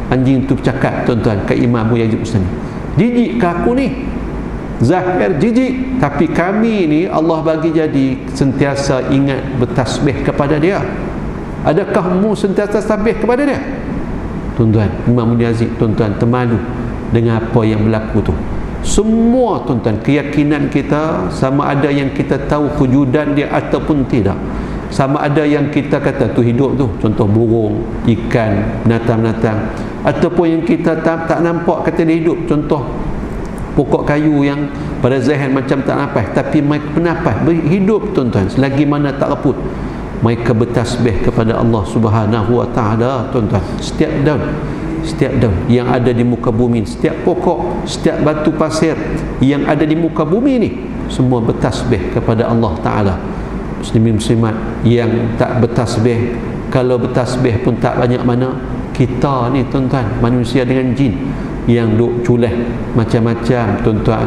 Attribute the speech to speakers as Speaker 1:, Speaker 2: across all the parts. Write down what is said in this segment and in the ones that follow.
Speaker 1: Anjing tu bercakap tuan-tuan ke Imam Abu Yazid Bustami, jijik ke aku ni? Zahir jijik, tapi kami ni Allah bagi jadi sentiasa ingat bertasbih kepada dia. Adakah mu sentiasa tasbih kepada dia? Tuan-tuan, Imam Abu Yazid tuan-tuan termalu dengan apa yang berlaku tu. Semua tuan-tuan, keyakinan kita, sama ada yang kita tahu kewujudan dia ataupun tidak, sama ada yang kita kata tu hidup tu, contoh burung, ikan, binatang-binatang, ataupun yang kita tak nampak kata dia hidup, contoh pokok kayu yang pada zahir macam tak nafas, tapi mereka bernafas, berhidup tuan-tuan, selagi mana tak reput mereka bertasbih kepada Allah Subhanahu wa ta'ala tuan-tuan. Setiap daun yang ada di muka bumi, setiap pokok, setiap batu pasir yang ada di muka bumi ni, semua bertasbih kepada Allah Ta'ala. Muslimin muslimat yang tak bertasbih, kalau bertasbih pun tak banyak mana. Kita ni tuan-tuan, manusia dengan jin yang duk culah macam-macam tuan-tuan,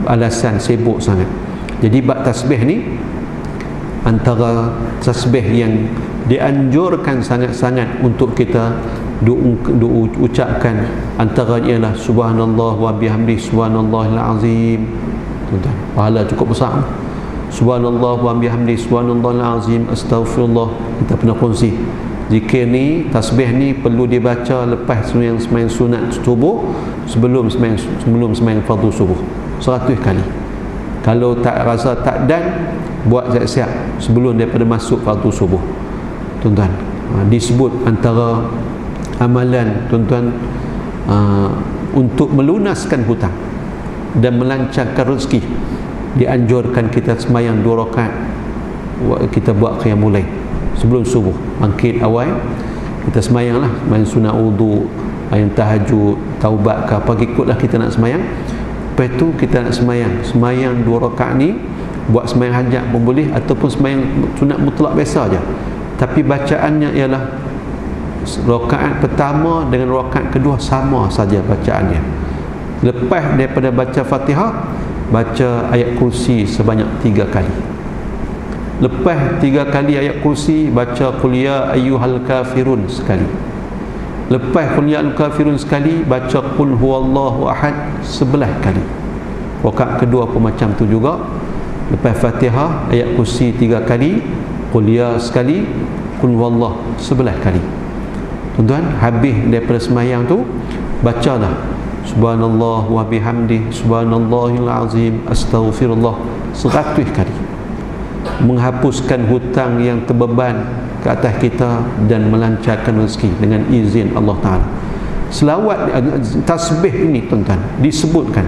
Speaker 1: alasan sibuk sangat. Jadi bab tasbih ni, antara tasbih yang dianjurkan sangat-sangat untuk kita ucapkan, antaranya ialah subhanallah wa bihamdi subhanallahil azim. Tuan-tuan, pahala cukup besar. Subhanallah wa bihamdi subhanallahil azim, astaghfirullah. Kita pernah kongsi zikir ni, tasbih ni perlu dibaca lepas sembahyang sunat subuh, sebelum sembahyang fardu subuh 100 kali. Kalau tak rasa tak dan, buat siap-siap sebelum daripada masuk fardu subuh tuan-tuan. Disebut antara amalan tuan-tuan untuk melunaskan hutang dan melancarkan rezeki, dianjurkan kita sembahyang 2 rakaat, kita buat qiyamul lail sebelum subuh, bangkit awal kita sembahyanglah, sembahyang sunat wudu, yang tahajud, taubat ke apa, ikutlah kita nak sembahyang. Lepas tu kita nak sembahyang 2 rakaat ni, buat sembahyang hajat pun boleh, ataupun sembahyang sunat mutlak biasa aja, tapi bacaannya ialah rakaat pertama dengan rakaat kedua sama saja bacaannya. Lepas daripada baca Fatihah, baca ayat kursi sebanyak 3 kali. Lepas 3 kali ayat kursi, baca qul ya ayyuhal kafirun sekali. Lepas qul ya ayyuhal kafirun sekali, baca qul huwallahu ahad 11 kali. Rakaat kedua pun macam tu juga. Lepas Fatihah, ayat kursi 3 kali, qul ya sekali, qul huwallahu 11 kali. Tuan-tuan, habis daripada sembahyang tu, bacalah subhanallah wa bihamdi subhanallahil azim, astaghfirullah 100 kali. Menghapuskan hutang yang terbeban ke atas kita dan melancarkan rezeki dengan izin Allah Ta'ala. Selawat tasbih ini tuan-tuan disebutkan,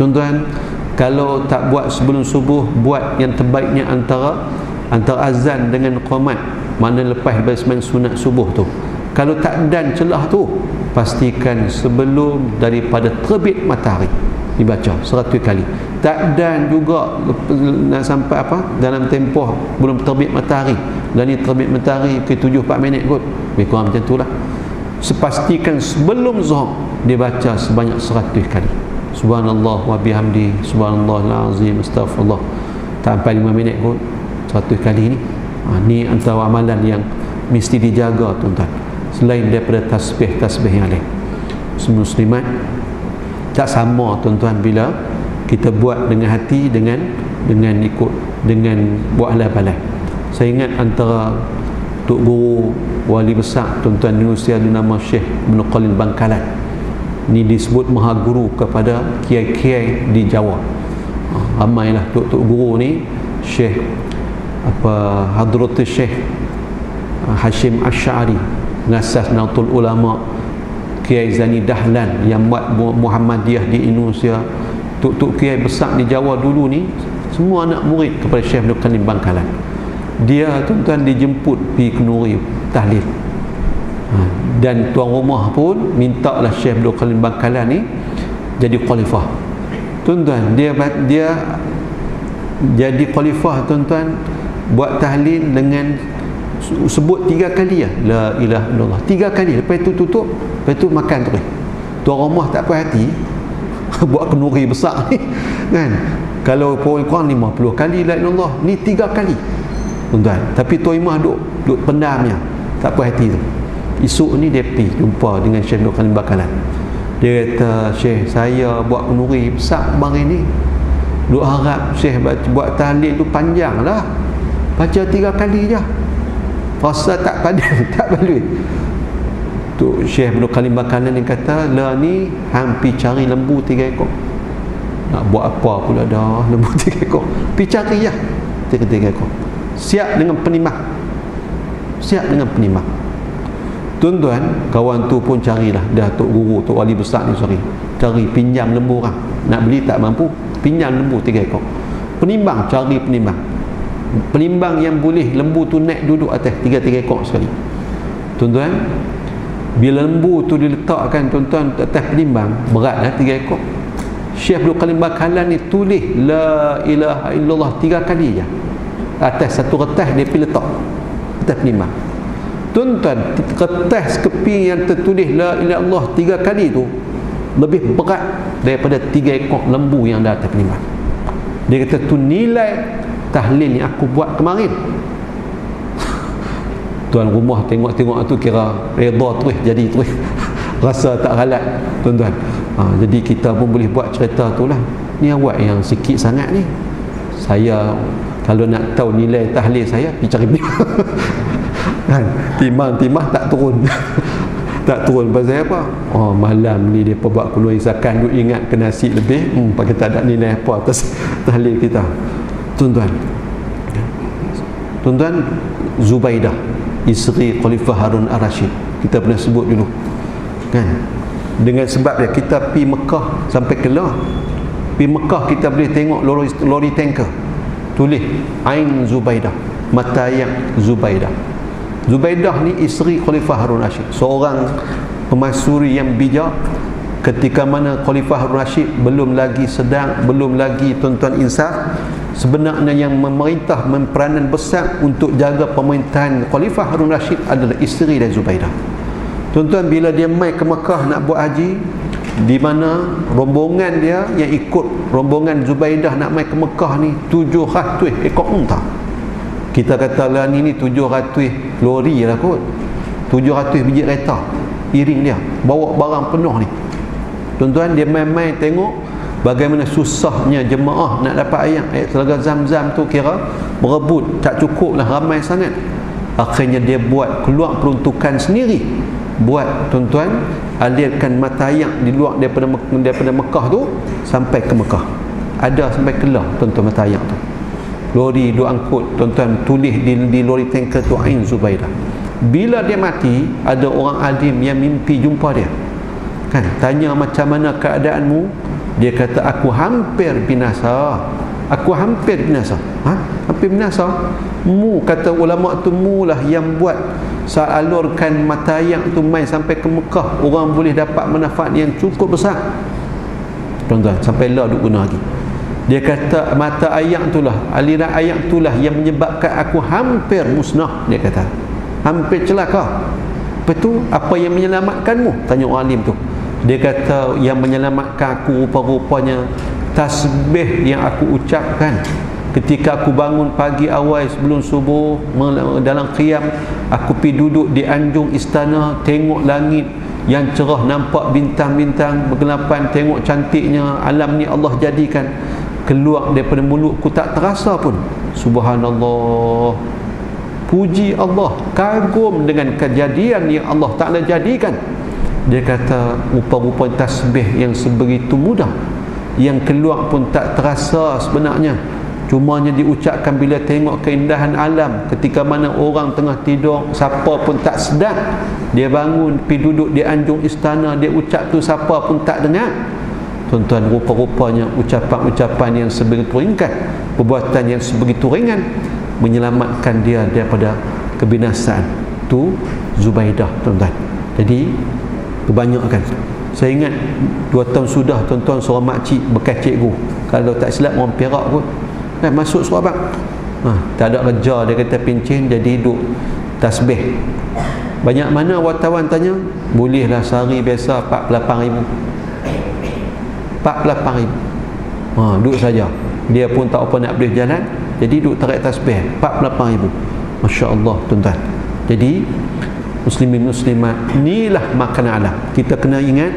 Speaker 1: tuan-tuan, kalau tak buat sebelum subuh, buat yang terbaiknya antara azan dengan qomat, mana lepas sembahyang sunat subuh tu. Kalau tak dan celah tu, pastikan sebelum daripada terbit matahari dibaca 100 kali. Tak dan juga nak sampai dalam tempoh belum terbit matahari, dan ni terbit matahari ke 7-4 minit kot, lebih kurang macam tu lah. Sepastikan sebelum zuhur dibaca sebanyak 100 kali subhanallah wa bihamdi subhanallahil azim, astaghfirullah, tak sampai 5 minit kot 100 kali ni. Ni antara amalan yang mesti dijaga tuan-tuan, selain daripada tasbih yang lain. Muslimat, tak sama tuan-tuan bila kita buat dengan hati, dengan ikut, dengan buat halal-halal. Saya ingat antara Tok Guru wali besar tuan-tuan di Indonesia nama Syekh Ibn Qalil Bangkalan. Ni disebut maha guru kepada kiai-kiai di Jawa. Ramailah Tok Guru ni, Syekh Hadratus Syekh Hashim Asy'ari, pengasas Nahdlatul Ulama, Kiai Zani Dahlan yang buat Muhammadiyah di Indonesia, tok-tok kiai besar di Jawa dulu ni semua anak murid kepada Syekh Ibn Qalil Bangkalan. Dia tuan-tuan dijemput pergi Kenuri tahlil, dan tuan rumah pun minta lah Syekh Ibn Qalil Bangkalan ni jadi khalifah. Tuan-tuan, dia jadi khalifah tuan-tuan, buat tahlil dengan sebut 3 kali ya, la ilaha illallah 3 kali. Lepas itu tutup, lepas itu makan terus. Tuan rumah tak puas hati buat kenuri besar ni kan, kalau kurang 50 kali la ilaha illallah, ni 3 kali tuan-tuan. Tapi tuan imam duk pendamnya, tak puas hati tu. Esok ni dia pergi jumpa dengan Syekh Abdul Karim Bakalan. Dia kata, Syekh, saya buat kenduri besar bang ini. Duk harap Syekh buat tahlil tu panjang lah, baca 3 kali je, rasa tak padan, tak baloi. Tu Syekh Abdul Karim Bakalan yang kata, lah ni hampir cari lembu 3 ekor. Nak buat apa pula dah lembu 3 ekor. Pergi cari lah 3 ekor. Siap dengan penimah. Siap dengan penimah. Tuan-tuan, kawan tu pun carilah. Dah tok guru, tok wali besar ni cari pinjam lembu orang. Nak beli tak mampu, pinjam lembu 3 ekor. Penimbang, cari penimbang. Penimbang yang boleh lembu tu naik duduk atas 3 ekor sekali. Tuan-tuan, bila lembu tu diletakkan tuan-tuan atas penimbang, beratlah 3 ekor. Syekh Abdul Karim Bakalan ni tulis la ilaha illallah 3 kali je. Atas satu kertas dia pergi letak atas penimbang. Tuan-tuan, kertas keping yang tertulis la ilaha illallah 3 kali tu lebih berat daripada 3 ekor lembu yang ada atas penimbang. Dia kata tu nilai tahlil yang aku buat kemarin. Tuan rumah tengok-tengok tu kira redha terus jadi terus rasa tak halat tuan-tuan. Jadi kita pun boleh buat cerita tu lah. Ni awak yang sikit sangat ni, saya kalau nak tahu nilai tahlil saya pergi cari dia. Kan, timah tak turun. Tak turun pasal apa? Malam ni dia buat keluar isakan, duk ingat ke nasi lebih, pakai tak ada nilai apa atas tahlil kita. Tuan-tuan, Zubaidah, isteri Khalifah Harun Ar-Rasyid, kita pernah sebut dulu kan. Dengan sebab dia kita pergi Mekah sampai Kelah, pergi Mekah kita boleh tengok lori tanker tulis Ain Zubaidah, mata yang Zubaidah. Zubaidah ni isteri Khalifah Harun Rashid, seorang pemaisuri yang bijak ketika mana Khalifah Harun Rashid belum lagi tuan-tuan insaf. Sebenarnya yang memerintah memperanan besar untuk jaga pemerintahan Khalifah Harun Rashid adalah isteri dari Zubaidah. Tuan-tuan, bila dia mai ke Mekah nak buat haji, di mana rombongan dia yang ikut rombongan Zubaidah nak mai ke Mekah ni 700 ekor unta. Kita kata lah ni 700 lori lah kot, 700 biji kereta iring dia bawa barang penuh ni. Tuan-tuan, dia mai tengok bagaimana susahnya jemaah nak dapat air telaga Zam-Zam tu, kira berebut tak cukup lah, ramai sangat. Akhirnya dia buat keluar peruntukan sendiri, buat tuan-tuan alirkan mata air di luar daripada Mekah tu sampai ke Mekah, ada sampai Kelah tuan-tuan mata air tu. Lori duk angkut tuan-tuan, tulis di lori tanker tu Ain Zubaidah. Bila dia mati, ada orang alim yang mimpi jumpa dia kan, tanya macam mana keadaanmu. Dia kata aku hampir binasa, hampir binasa. Hampir binasa? Kata ulama tu, lah yang buat saya alurkan mata air tu main sampai ke Mekah, orang boleh dapat manfaat yang cukup besar tuan-tuan, sampai lah duk guna lagi. Dia kata mata air itulah, aliran air itulah yang menyebabkan aku hampir musnah. Dia kata hampir celaka. Betul, apa yang menyelamatkanmu? Tanya orang alim tu. Dia kata yang menyelamatkan aku rupa-rupanya tasbih yang aku ucapkan ketika aku bangun pagi awal sebelum subuh dalam qiyam. Aku pergi duduk di anjung istana, tengok langit yang cerah, nampak bintang-bintang bergelapan, tengok cantiknya alam ni Allah jadikan. Keluar daripada mulutku tak terasa pun, subhanallah, puji Allah, kagum dengan kejadian yang Allah Ta'ala jadikan. Dia kata rupa-rupa tasbih yang sebegitu mudah, yang keluar pun tak terasa sebenarnya, cumanya diucapkan bila tengok keindahan alam. Ketika mana orang tengah tidur, siapa pun tak sedar, dia bangun pergi duduk di anjung istana, dia ucap tu, siapa pun tak dengar. Tuan-tuan, rupa-rupanya ucapan-ucapan yang sebegitu ringkas, perbuatan yang sebegitu ringan menyelamatkan dia daripada kebinasaan. Tu Zubaidah tuan-tuan. Jadi kebanyakan, saya ingat 2 tahun sudah tuan-tuan, seorang makcik bekas cikgu, kalau tak silap orang Perak kot kan, masuk Sarawak, tak ada kerja, dia kata pincin, jadi duduk tasbih. Banyak mana wartawan tanya, bolehlah sehari biasa 48,000. 48,000 duduk saja, dia pun tak apa nak boleh jalan, jadi duduk tarik tasbih 48,000. Masya Allah tuan-tuan. Jadi muslimin muslimat, inilah makanan alam. Kita kena ingat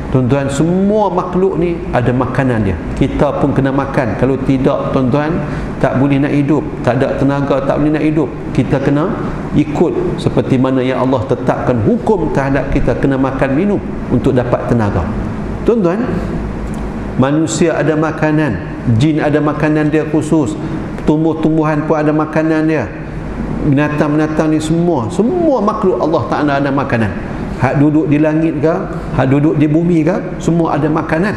Speaker 1: tuan-tuan, semua makhluk ni ada makanan dia. Kita pun kena makan. Kalau tidak tuan-tuan, tak boleh nak hidup, tak ada tenaga, tak boleh nak hidup. Kita kena ikut seperti mana yang Allah tetapkan hukum terhadap kita kena makan minum untuk dapat tenaga. Tuan-tuan, manusia ada makanan, jin ada makanan dia khusus, tumbuh-tumbuhan pun ada makanan dia, binatang-binatang ni semua makhluk Allah Ta'ala ada makanan. Hak duduk di langit ke, hak duduk di bumi ke, semua ada makanan.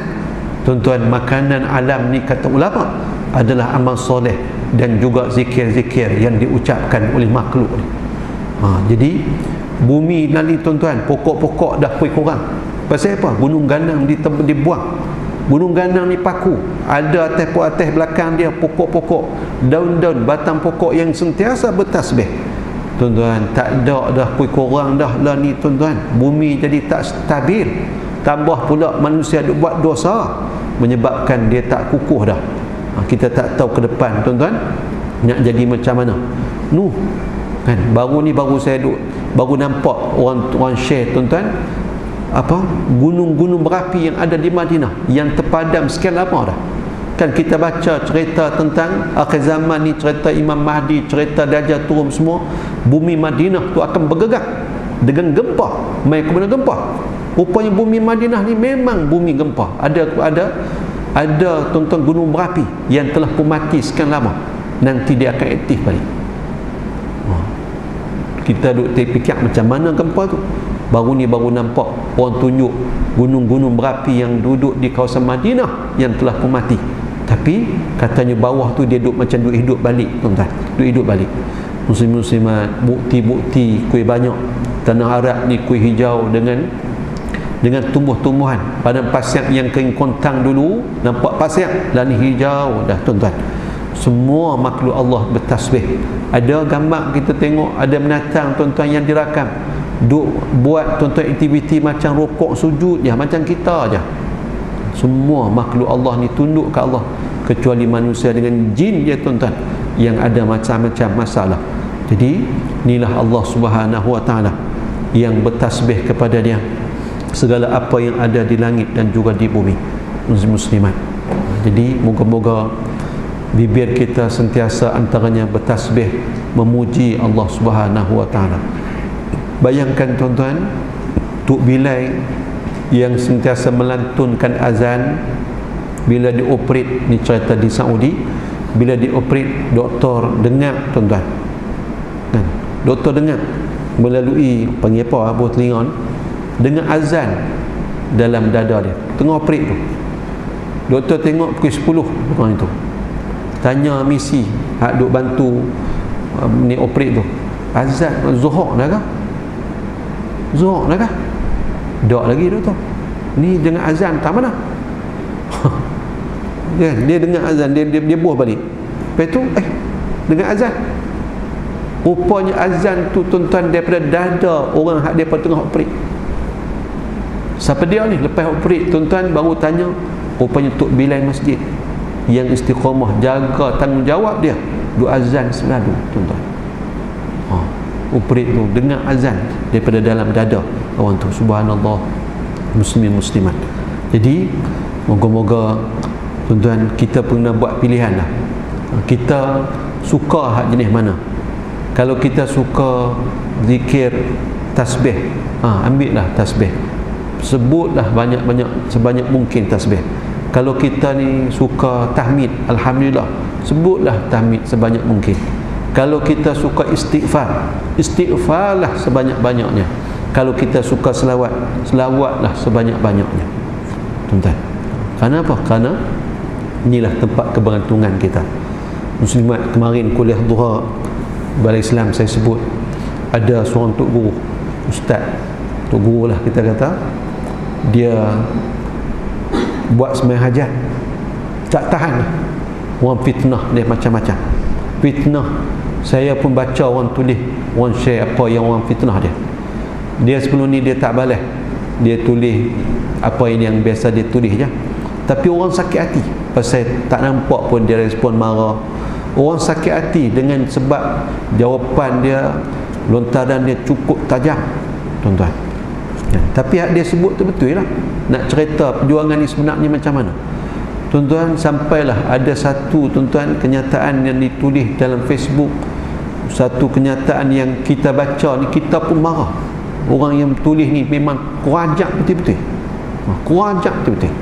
Speaker 1: Tuan-tuan, makanan alam ni kata ulama adalah amal soleh dan juga zikir-zikir yang diucapkan oleh makhluk ni. Jadi bumi ni tuan-tuan, pokok-pokok dah pun kurang. Pasal apa? Gunung ganang dibuang. Gunung ganang ni paku, ada atas belakang dia pokok-pokok, daun-daun, batang pokok yang sentiasa bertasbih. Tuan-tuan, tak ada dah pun kurang dah lah ni tuan-tuan. Bumi jadi tak stabil. Tambah pula manusia duk buat dosa, menyebabkan dia tak kukuh dah. Kita tak tahu ke depan tuan-tuan nak jadi macam mana. Nuh kan, baru saya baru nampak orang share tuan-tuan, gunung-gunung berapi yang ada di Madinah yang terpadam sekian lama dah. Kan kita baca cerita tentang akhir zaman ni, cerita Imam Mahdi, cerita Dajjal turun semua, bumi Madinah tu akan bergerak dengan gempa, mai ke mana gempa. Rupanya bumi Madinah ni memang bumi gempa. Ada tuan-tuan gunung berapi yang telah pun mati sekian lama, nanti dia akan aktif balik. Kita duk terfikir macam mana gempa tu. Baru nampak orang tunjuk gunung-gunung berapi yang duduk di kawasan Madinah yang telah pun mati. Tapi katanya bawah tu dia duduk macam duduk hidup balik tuan-tuan. Duduk hidup balik. Muslim-muslimat, bukti-bukti kuih banyak. Tanah Arab ni kuih hijau dengan tumbuh-tumbuhan. Padang pasir yang kering kontang dulu, nampak pasir, lah ni hijau dah tuan-tuan. Semua makhluk Allah bertasbih. Ada gambar kita tengok, ada binatang tuan-tuan yang dirakam duk buat tuan-tuan aktiviti macam rukuk sujud je, macam kita je. Semua makhluk Allah ni tunduk ke Allah, kecuali manusia dengan jin je tuan-tuan yang ada macam-macam masalah. Jadi inilah Allah Subhanahu Wa Ta'ala yang bertasbih kepada dia segala apa yang ada di langit dan juga di bumi. Muslimat, jadi moga-moga bibir kita sentiasa antaranya bertasbih memuji Allah Subhanahu Wa Ta'ala. Bayangkan tuan-tuan, Tok Bilal yang sentiasa melantunkan azan bila dioperate, ni cerita di Saudi, bila dioperate doktor dengar tuan-tuan kan? Doktor dengar melalui panggil apa, buah telinga dengar azan dalam dada dia tengah operate tu. Doktor tengok pukul 10 orang itu, tanya misi hak duk bantu ni operate tu, azan zuhur dah kah? Zuhur dah kah? Tak lagi doktor, ni dengan azan tak mana. Dia dengar azan, dia buah balik. Lepas tu dengan azan, rupanya azan tu tuan-tuan daripada dada orang hak depa tengah operate. Siapa dia ni? Lepas operate tuan-tuan baru tanya, rupanya Tok Bilal masjid yang istiqamah jaga tanggungjawab dia, duk azan selalu tuan-tuan. Operate tu dengar azan daripada dalam dada orang tu. Subhanallah, muslimin muslimat. Jadi moga-moga tuan-tuan kita pernah buat pilihan lah, kita suka hak jenis mana. Kalau kita suka zikir tasbih, ambillah tasbih, sebutlah banyak-banyak sebanyak mungkin tasbih. Kalau kita ni suka tahmid, alhamdulillah, sebutlah tahmid sebanyak mungkin. Kalau kita suka istighfar, istighfarlah sebanyak-banyaknya. Kalau kita suka selawat, selawatlah sebanyak-banyaknya tuan-tuan. Kerana apa? Kerana inilah tempat keberuntungan kita. Muslimat, kemarin kuliah duha Balai Islam saya sebut, ada seorang tok guru, ustaz, tok guru lah kita kata, dia buat sembahyang hajat, tak tahan lah. Orang fitnah dia macam-macam fitnah. Saya pun baca orang tulis, orang share apa yang orang fitnah dia sebelum ni dia tak balas, dia tulis apa ini yang biasa dia tulis je. Tapi orang sakit hati pasal tak nampak pun dia respon marah. Orang sakit hati dengan sebab jawapan dia, lontaran dia cukup tajam. tuan-tuan. Tapi hak dia sebut tu betul lah. Nak cerita perjuangan ni sebenarnya macam mana, tuan-tuan, sampailah ada satu, tuan-tuan, kenyataan yang ditulis dalam Facebook, satu kenyataan yang kita baca ni kita pun marah. Orang yang tulis ni memang kurajak betul-betul, kurajak betul-betul.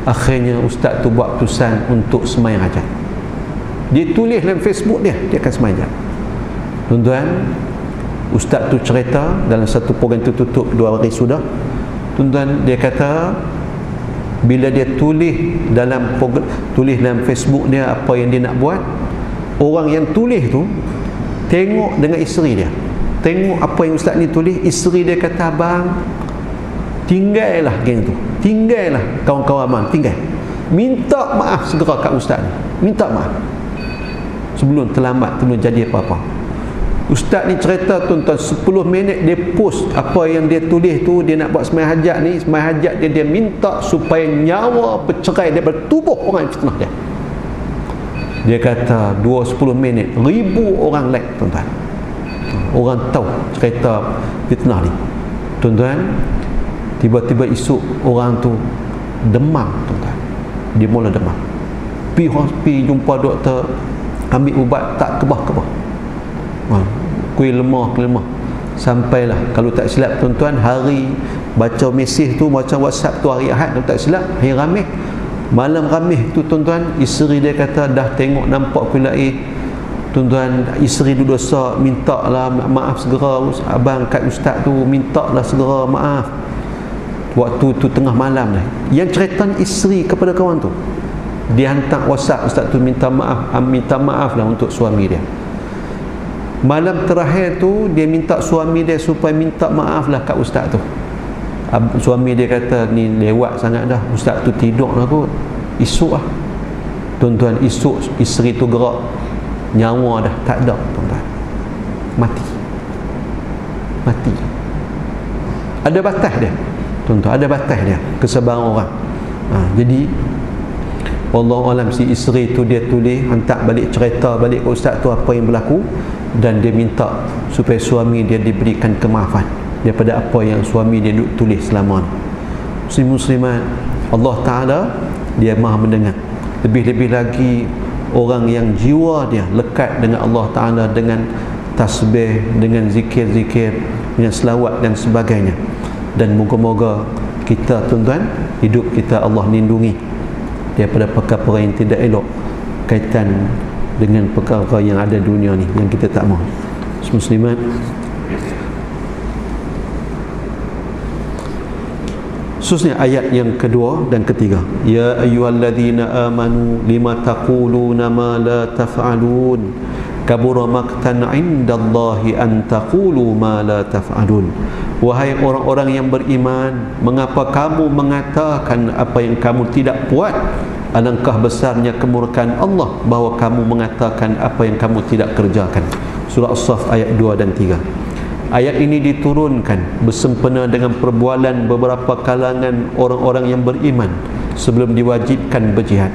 Speaker 1: Akhirnya ustaz tu buat keputusan untuk sembahyang hajat. Dia tulis dalam Facebook dia akan sembahyang hajat. Tuan-tuan, ustaz tu cerita dalam satu program tu tutup 2 hari sudah, tuan-tuan, dia kata bila dia tulis dalam Facebook dia apa yang dia nak buat, orang yang tulis tu tengok dengan isteri dia, tengok apa yang ustaz ni tulis. Isteri dia kata, abang, tinggallah geng tu, tinggallah kawan-kawan abang, tinggal, minta maaf segera kat ustaz ni, minta maaf sebelum terlambat, sebelum jadi apa-apa. Ustaz ni cerita, tuan-tuan, 10 minit dia post apa yang dia tulis tu. Dia nak buat sembahyang hajat ni, sembahyang hajat dia minta supaya nyawa bercerai daripada tubuh orang yang fitnah dia. Dia kata 10 minit 1000 orang like, tuan-tuan. Orang tahu cerita fitnah ni, tuan-tuan. Tiba-tiba esok orang tu demam, tuan-tuan. Dia mula demam, pergi jumpa doktor, ambil ubat tak kebah-kebah, kuih lemah, sampailah, kalau tak silap, tuan-tuan, hari baca mesej tu, baca WhatsApp tu hari Ahad, kalau tak silap hari Khamis, malam Khamis tu, tuan-tuan, isteri dia kata dah tengok nampak kuih lain, tuan-tuan. Isteri tu dosa, minta lah maaf segera abang kat ustaz tu, minta lah segera maaf. Waktu tu tengah malam dah. Yang cerita isteri kepada kawan tu, dia hantar WhatsApp ustaz tu minta maaf lah untuk suami dia. Malam terakhir tu dia minta suami dia supaya minta maaf lah kat ustaz tu. Suami dia kata, ni lewat sangat dah, ustaz tu tidur lah kot, esok lah. Tuan-tuan, esok isteri tu gerak, nyawa dah tak ada, tuan-tuan, mati. Ada batas dia, tuan-tuan, ada batas dia kesabaran orang. Jadi wallahu alam, si isteri tu dia tulis, hantar balik, cerita balik ke ustaz tu apa yang berlaku, dan dia minta supaya suami dia diberikan kemaafan daripada apa yang suami dia tulis selama ni. Muslimat, Allah Ta'ala dia maha mendengar. Lebih-lebih lagi orang yang jiwa dia lekat dengan Allah Ta'ala, dengan tasbih, dengan zikir-zikir, dengan selawat dan sebagainya. Dan moga-moga kita, tuan-tuan, hidup kita Allah lindungi daripada perkara yang tidak elok kaitan dengan perkara yang ada dunia ni yang kita tak mahu. Muslimat, khususnya ayat yang kedua dan ketiga, ya ayyuhalladzina amanu lima taquluna ma la taf'alun kabura maqtan 'indallahi an taqulu ma la taf'alun. Wahai orang-orang yang beriman, mengapa kamu mengatakan apa yang kamu tidak buat? Alangkah besarnya kemurkaan Allah bahawa kamu mengatakan apa yang kamu tidak kerjakan. Surah As-Saff ayat 2 dan 3. Ayat ini diturunkan bersempena dengan perbualan beberapa kalangan orang-orang yang beriman sebelum diwajibkan berjihad.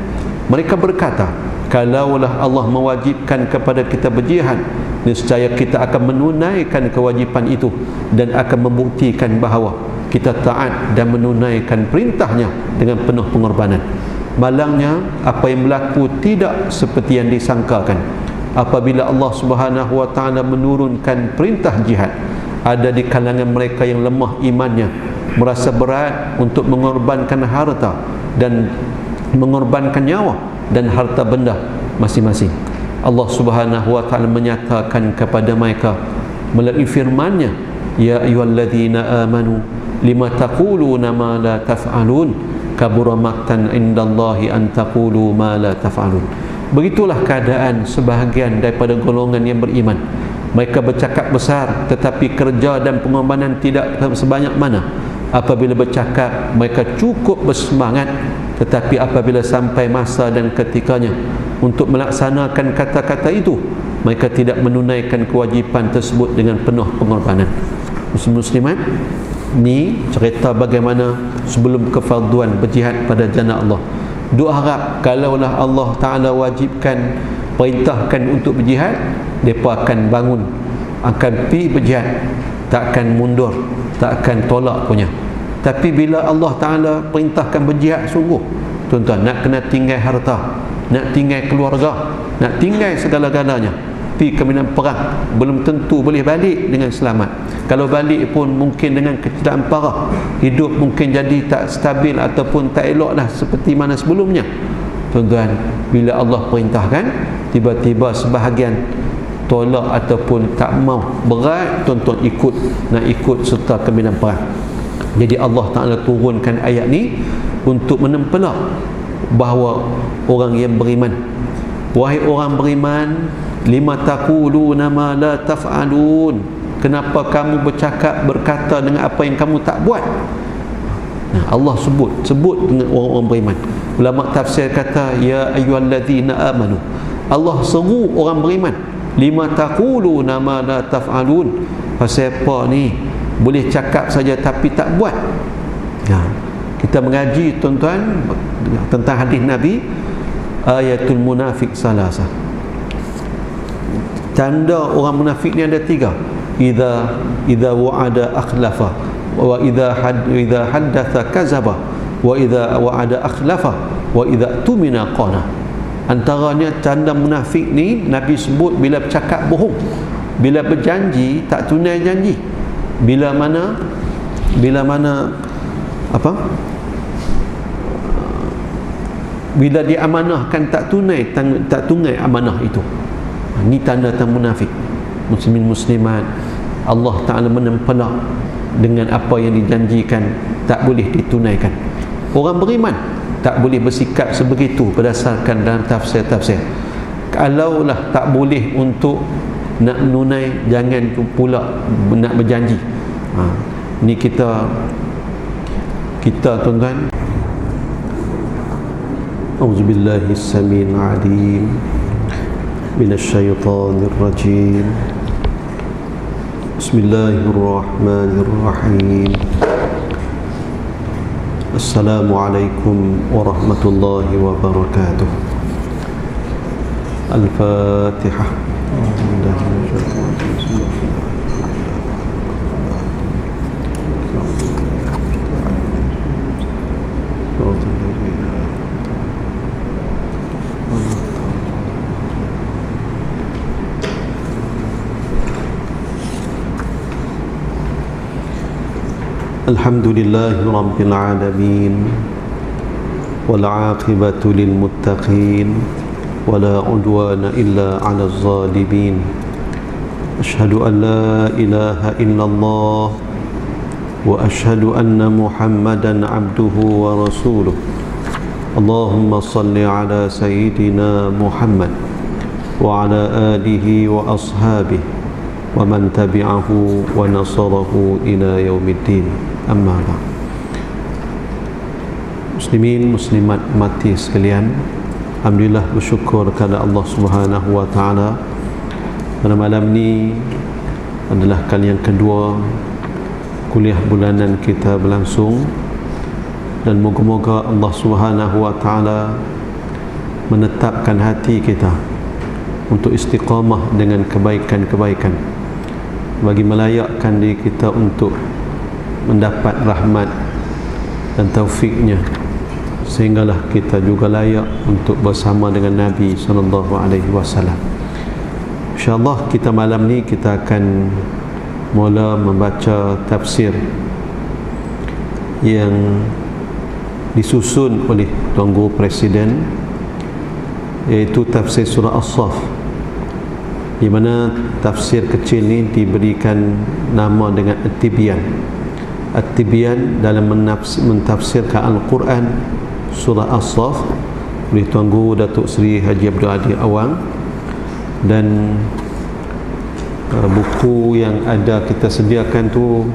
Speaker 1: Mereka berkata, kalaulah Allah mewajibkan kepada kita berjihad, niscaya kita akan menunaikan kewajipan itu dan akan membuktikan bahawa kita taat dan menunaikan perintahnya dengan penuh pengorbanan. Malangnya apa yang berlaku tidak seperti yang disangkakan. Apabila Allah Subhanahu wa ta'ala menurunkan perintah jihad, ada di kalangan mereka yang lemah imannya, merasa berat untuk mengorbankan harta dan mengorbankan nyawa dan harta benda masing-masing. Allah Subhanahu wa ta'ala menyatakan kepada mereka melalui firman-Nya, ya ayyuhalladzina amanu lima taquluna ma la taf'alun kabura maqtan indallahi an taqulu ma la taf'alun. Begitulah keadaan sebahagian daripada golongan yang beriman. Mereka bercakap besar tetapi kerja dan pengorbanan tidak sebanyak mana. Apabila bercakap mereka cukup bersemangat, tetapi apabila sampai masa dan ketikanya untuk melaksanakan kata-kata itu, mereka tidak menunaikan kewajipan tersebut dengan penuh pengorbanan. Muslimat, ni cerita bagaimana sebelum kefarduan berjihad pada jalan Allah. Doa harap kalaulah Allah Ta'ala wajibkan, perintahkan untuk berjihad, mereka akan bangun, akan pergi berjihad takkan mundur, takkan tolak punya. Tapi bila Allah Ta'ala perintahkan berjihad, sungguh tuan-tuan, nak kena tinggal harta, nak tinggal keluarga, nak tinggal segala-galanya, pergi ke medan perang, belum tentu boleh balik dengan selamat. Kalau balik pun mungkin dengan kecederaan parah, hidup mungkin jadi tak stabil ataupun tak elok lah seperti mana sebelumnya. Tuan-tuan, bila Allah perintahkan, tiba-tiba sebahagian tolak ataupun tak mau, berat tuan-tuan nak ikut serta ke medan perang. Jadi Allah Ta'ala turunkan ayat ni untuk menempelak bahawa orang yang beriman, wahai orang beriman, lima taquluna ma la taf'alun, kenapa kamu berkata dengan apa yang kamu tak buat? Nah, Allah sebut dengan orang-orang beriman. Ulama tafsir kata ya ayyuhallazina amanu, Allah seru orang beriman, lima taquluna ma la taf'alun, pasal apa ni boleh cakap saja tapi tak buat. Kita mengaji tuan-tuan tentang hadis Nabi, ayatul munafik salasah, tanda orang munafik ni ada 3. Idza wa'ada akhlafa, wa idza haddatha kazaba, wa idza wa'ada akhlafa, wa idza tumina qana. Antaranya tanda munafik ni Nabi sebut bila bercakap bohong, bila berjanji tak tunai janji, bila mana bila diamanahkan tak tunai amanah itu. Ini tanda-tanda munafik. Muslimin muslimat, Allah Ta'ala menempelak dengan apa yang dijanjikan tak boleh ditunaikan. Orang beriman tak boleh bersikap sebegitu berdasarkan dalam tafsir-tafsir. Kalaulah tak boleh untuk nak menunai, jangan pula nak berjanji. Ni kita tuan-tuan, auzubillahi as-sami'il 'alim minasyaitonir rajim. Bismillahirrahmanirrahim. Assalamualaikum warahmatullahi wabarakatuh. Al-Fatihah. Alhamdulillahi Rabbil Alamin, wal aqibatu lil muttaqin, wala udwana illa 'alal zalimin. Asyhadu an la ilaha illallah wa asyhadu anna Muhammadan 'abduhu wa rasuluh. Allahumma salli ala sayyidina Muhammad wa ala alihi wa ashabihi wa man tabi'ahu wa nasarahu ila yaumiddin. Amma ba'd. Muslimin muslimat mati sekalian, alhamdulillah bersyukur kepada Allah Subhanahu wa taala. Pada malam ni adalah kali yang kedua kuliah bulanan kita berlangsung, dan moga-moga Allah Subhanahu wa taala menetapkan hati kita untuk istiqamah dengan kebaikan-kebaikan, bagi melayakkan diri kita untuk mendapat rahmat dan taufiknya, sehinggalah kita juga layak untuk bersama dengan Nabi SAW. InsyaAllah kita malam ni kita akan mula membaca tafsir yang disusun oleh Tuan Guru Presiden, iaitu tafsir surah As-Saff, di mana tafsir kecil ni diberikan nama dengan At-Tibyan. At-Tibyan dalam mentafsirkan Al-Quran surah As-Saff oleh Tuan Guru Datuk Seri Haji Abdul Aziz Awang. Dan buku yang ada kita sediakan tu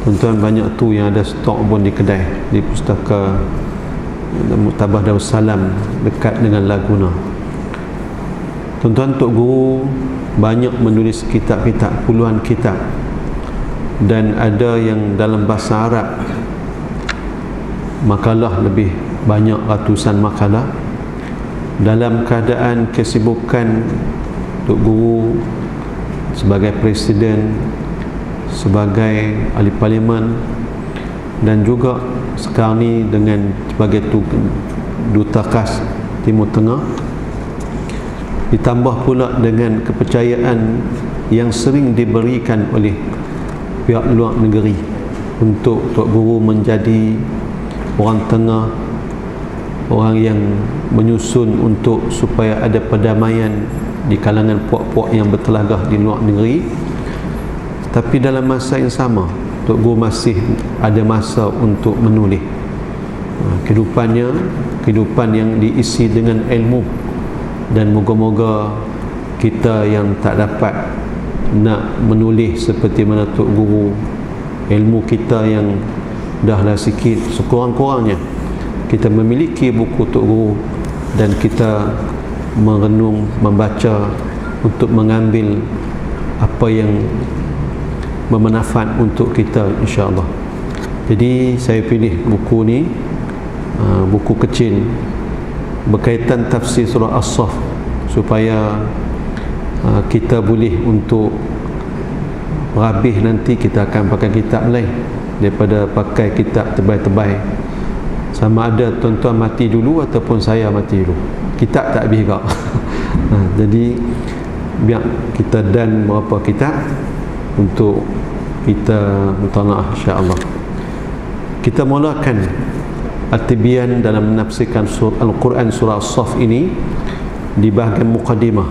Speaker 1: tuan-tuan, banyak tu yang ada stok pun di kedai, di pustaka Muktabah Darussalam dekat dengan Laguna. Tuan-tuan, Tok Guru banyak menulis kitab-kitab, puluhan kitab, dan ada yang dalam bahasa Arab, makalah lebih banyak ratusan makalah. Dalam keadaan kesibukan Tok Guru sebagai presiden, sebagai ahli parlimen dan juga sekarang ni dengan sebagai duta khas Timur Tengah, ditambah pula dengan kepercayaan yang sering diberikan oleh pihak luar negeri untuk Tok Guru menjadi orang tengah, orang yang menyusun untuk supaya ada perdamaian di kalangan puak-puak yang bertelagah di luar negeri. Tapi dalam masa yang sama, Tok Guru masih ada masa untuk menulis. Kehidupan yang diisi dengan ilmu, dan moga-moga kita yang tak dapat nak menulis seperti mana Tok Guru, ilmu kita yang dahlah sikit, sekurang-kurangnya kita memiliki buku Tok Guru dan kita merenung, membaca untuk mengambil apa yang bermanfaat untuk kita, insya-Allah. Jadi saya pilih buku ni, buku kecil berkaitan tafsir surah As-Saff, supaya kita boleh untuk habis nanti kita akan pakai kitab lain daripada pakai kitab tebal-tebal. Sama ada tuan-tuan mati dulu ataupun saya mati dulu, kitab tak habis kau. Jadi biar kita dan berapa kitab untuk kita mutalaah, insya-Allah. Kita mulakan At-Tibyan dalam menafsirkan Al-Quran surah As-Saff ini di bahagian muqaddimah.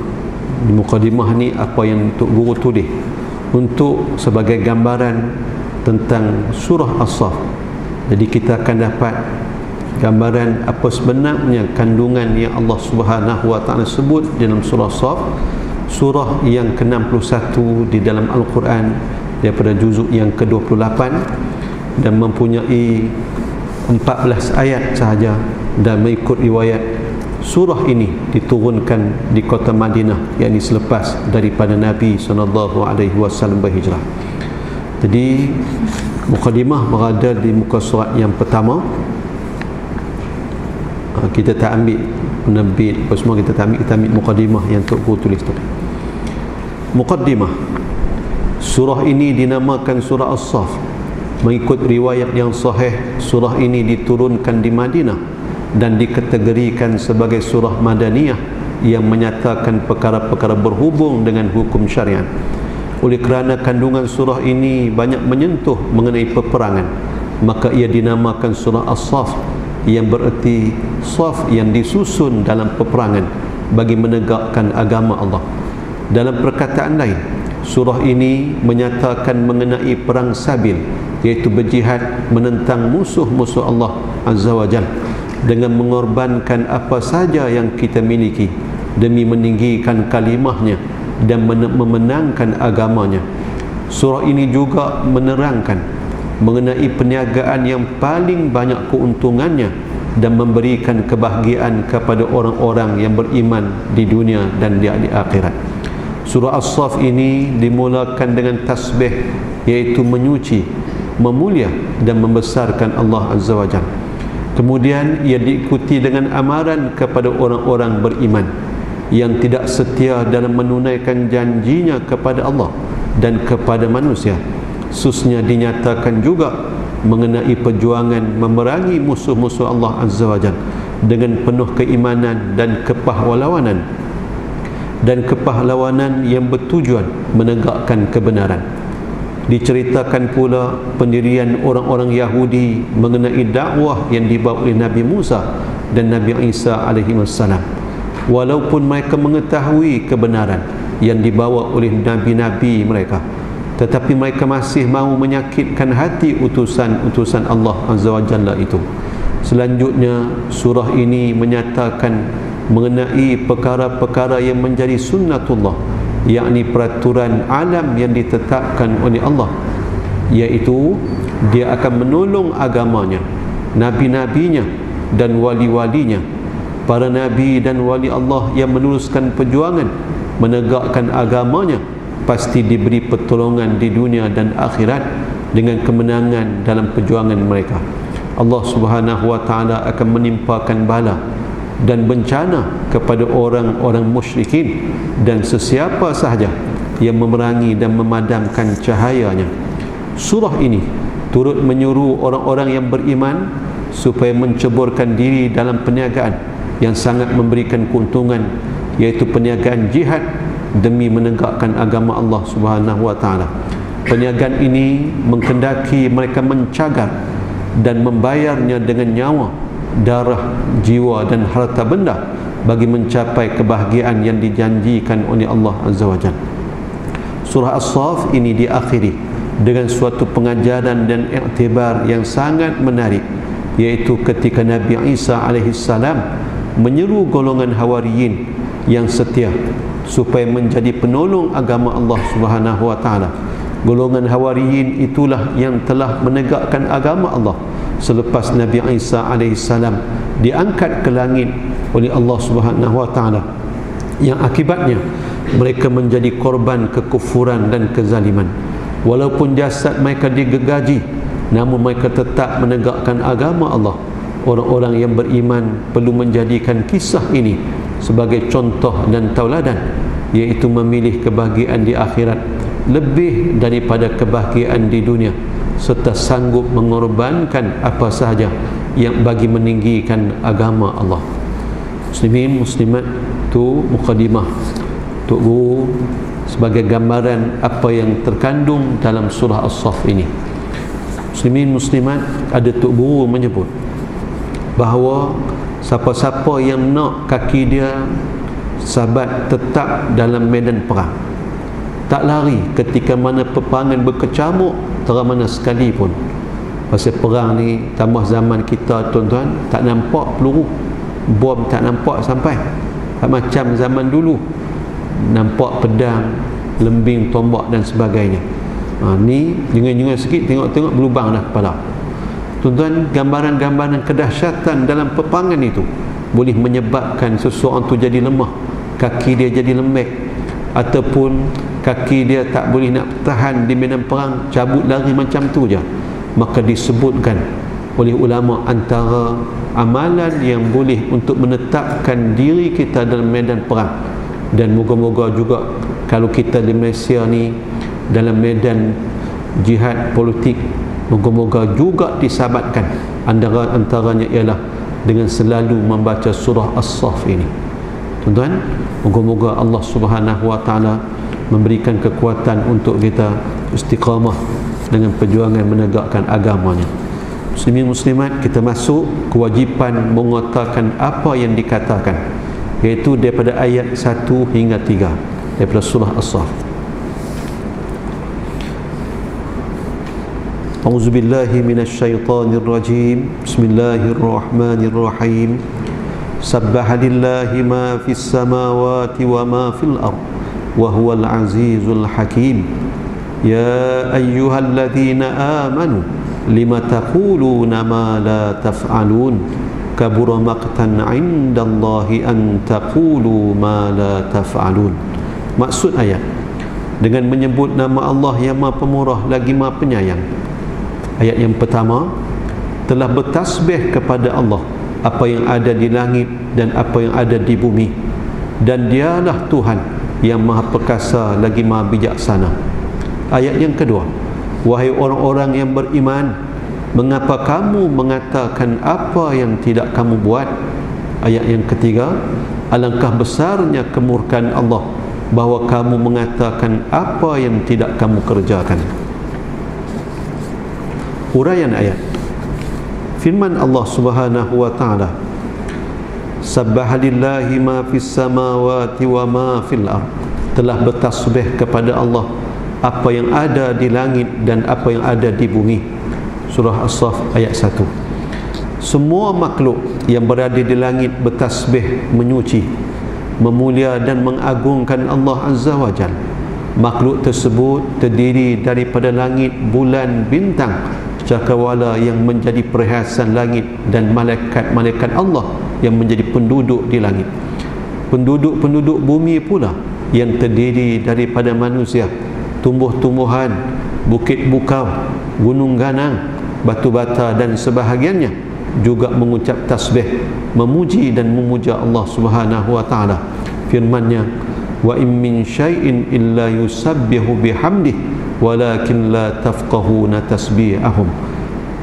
Speaker 1: Di muqaddimah ni apa yang Tok Guru tulis untuk sebagai gambaran tentang surah As-Saff. Jadi kita akan dapat gambaran apa sebenarnya kandungan yang Allah Subhanahu wa taala sebut dalam surah As-Saff, surah yang ke-61 di dalam Al-Quran daripada juzuk yang ke-28, dan mempunyai 14 ayat sahaja. Dan mengikut riwayat, surah ini diturunkan di kota Madinah, yakni selepas daripada Nabi SAW berhijrah. Jadi mukadimah berada di muka surat yang pertama. Kita tak ambil penerbit apa semua, kita tak ambil, kita ambil mukadimah yang Tok Guru tulis tadi. Mukadimah, surah ini dinamakan surah As-Saff. Mengikut riwayat yang sahih, surah ini diturunkan di Madinah dan dikategorikan sebagai surah Madaniyah yang menyatakan perkara-perkara berhubung dengan hukum syariat. Oleh kerana kandungan surah ini banyak menyentuh mengenai peperangan, maka ia dinamakan surah As-Saff, yang bererti saf yang disusun dalam peperangan bagi menegakkan agama Allah. Dalam perkataan lain, surah ini menyatakan mengenai perang sabil, iaitu berjihad menentang musuh-musuh Allah Azza wa Jalla dengan mengorbankan apa saja yang kita miliki demi meninggikan kalimahnya dan memenangkan agamanya. Surah ini juga menerangkan mengenai perniagaan yang paling banyak keuntungannya dan memberikan kebahagiaan kepada orang-orang yang beriman di dunia dan di akhirat. Surah As-Saff ini dimulakan dengan tasbih, iaitu menyuci, memulia dan membesarkan Allah Azza wa Jalla. Kemudian ia diikuti dengan amaran kepada orang-orang beriman yang tidak setia dalam menunaikan janjinya kepada Allah dan kepada manusia. Khususnya dinyatakan juga mengenai perjuangan memerangi musuh-musuh Allah Azza wa Jalla dengan penuh keimanan dan kepahlawanan yang bertujuan menegakkan kebenaran. Diceritakan pula pendirian orang-orang Yahudi mengenai dakwah yang dibawa oleh Nabi Musa dan Nabi Isa alaihi wassalam. Walaupun mereka mengetahui kebenaran yang dibawa oleh nabi-nabi mereka, tetapi mereka masih mahu menyakitkan hati utusan-utusan Allah Azza wa Jalla itu. Selanjutnya, surah ini menyatakan mengenai perkara-perkara yang menjadi sunnatullah, yakni peraturan alam yang ditetapkan oleh Allah, iaitu dia akan menolong agamanya, nabi-nabinya dan wali-walinya. Para nabi dan wali Allah yang meneruskan perjuangan menegakkan agamanya pasti diberi pertolongan di dunia dan akhirat dengan kemenangan dalam perjuangan mereka. Allah Subhanahu wa taala akan menimpakan bala dan bencana kepada orang-orang musyrikin dan sesiapa sahaja yang memerangi dan memadamkan cahayanya. Surah ini turut menyuruh orang-orang yang beriman supaya menceburkan diri dalam perniagaan yang sangat memberikan keuntungan, iaitu perniagaan jihad demi menegakkan agama Allah Subhanahu wa taala. Perniagaan ini menghendaki mereka mencagar dan membayarnya dengan nyawa, darah, jiwa dan harta benda bagi mencapai kebahagiaan yang dijanjikan oleh Allah Azza wa Jalla. Surah As-Saff ini diakhiri dengan suatu pengajaran dan iktibar yang sangat menarik, iaitu ketika Nabi Isa alaihissalam menyeru golongan Hawariyin yang setia supaya menjadi penolong agama Allah Subhanahu wa taala. Golongan Hawariyin itulah yang telah menegakkan agama Allah selepas Nabi Isa alaihissalam diangkat ke langit oleh Allah Subhanahu wa taala, yang akibatnya mereka menjadi korban kekufuran dan kezaliman. Walaupun jasad mereka digergaji, namun mereka tetap menegakkan agama Allah. Orang-orang yang beriman perlu menjadikan kisah ini sebagai contoh dan tauladan, iaitu memilih kebahagiaan di akhirat lebih daripada kebahagiaan di dunia, serta sanggup mengorbankan apa sahaja yang bagi meninggikan agama Allah. Muslimin muslimat, tu mukadimah Tok Guru sebagai gambaran apa yang terkandung dalam surah As-Saff ini. Muslimin muslimat, ada Tok Guru menyebut bahawa siapa-siapa yang nak kaki dia sabat tetap dalam medan perang, tak lari ketika mana peperangan berkecamuk terang mana sekalipun. Pasal perang ni tambah zaman kita tuan-tuan, tak nampak peluru, bom tak nampak sampai, tak macam zaman dulu nampak pedang, lembing, tombak dan sebagainya. Ni jengan-jengan sikit tengok-tengok berlubang dah kepala. Tuan-tuan, gambaran-gambaran kedahsyatan dalam peperangan itu boleh menyebabkan seseorang tu jadi lemah, kaki dia jadi lembek, ataupun kaki dia tak boleh nak tahan di medan perang, cabut lari macam tu je. Maka disebutkan oleh ulama antara amalan yang boleh untuk menetapkan diri kita dalam medan perang. Dan moga-moga juga kalau kita di Malaysia ni dalam medan jihad politik, moga-moga juga disabatkan. Antaranya ialah dengan selalu membaca surah As-Saff ini. Tuan-tuan, moga-moga Allah Subhanahu wa taala memberikan kekuatan untuk kita istiqamah dengan perjuangan menegakkan agamanya. Muslimin muslimat, kita masuk kewajipan mengutarakan apa yang dikatakan, iaitu daripada ayat 1 hingga 3 daripada surah As-Saff. A'udzubillahi minasyaitonirrajim. Bismillahirrahmanirrahim. Sabbaha lillahi ma fis samawati wa ma fil ard wa huwal azizul hakim. Ya ayyuhalladzina amanu lima taquluna ma la taf'alun kabura maqtan 'indallahi an taqulu ma la taf'alun. Maksud ayat, dengan menyebut nama Allah yang Maha Pemurah lagi Maha Penyayang. Ayat yang pertama, telah bertasbih kepada Allah apa yang ada di langit dan apa yang ada di bumi, dan Dialah Tuhan yang Maha Perkasa lagi Maha Bijaksana. Ayat yang kedua, wahai orang-orang yang beriman, mengapa kamu mengatakan apa yang tidak kamu buat? Ayat yang ketiga, alangkah besarnya kemurkaan Allah bahawa kamu mengatakan apa yang tidak kamu kerjakan. Uraian ayat. Firman Allah Subhanahu wa taala, Sabbaha lillahi ma fis samawati wa ma fil ard. Telah bertasbih kepada Allah apa yang ada di langit dan apa yang ada di bumi. Surah As-Saff ayat 1. Semua makhluk yang berada di langit bertasbih, menyuci, memulia dan mengagungkan Allah Azza wa Jalla. Makhluk tersebut terdiri daripada langit, bulan, bintang, cakrawala yang menjadi perhiasan langit, dan malaikat-malaikat Allah yang menjadi penduduk di langit. Penduduk-penduduk bumi pula yang terdiri daripada manusia, tumbuh-tumbuhan, bukit bukau, gunung ganang, batu bata dan sebahagiannya juga mengucap tasbih, memuji dan memuja Allah Subhanahu wa taala. Firman-Nya, wa in min syai'in illa yusabbihu bihamdihi walakin la tafqahuna tasbihahum.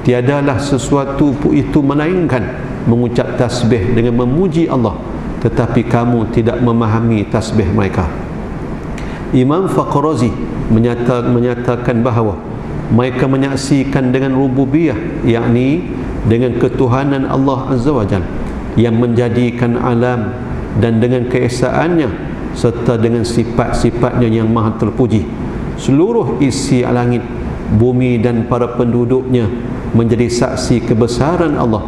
Speaker 1: Tiadalah sesuatu itu melainkan mengucap tasbih dengan memuji Allah, tetapi kamu tidak memahami tasbih mereka. Imam Faqrazi menyatakan bahawa mereka menyaksikan dengan rububiyah, yakni dengan ketuhanan Allah Azza wa Jalla yang menjadikan alam, dan dengan keesaannya serta dengan sifat-sifatnya yang maha terpuji. Seluruh isi langit, bumi dan para penduduknya menjadi saksi kebesaran Allah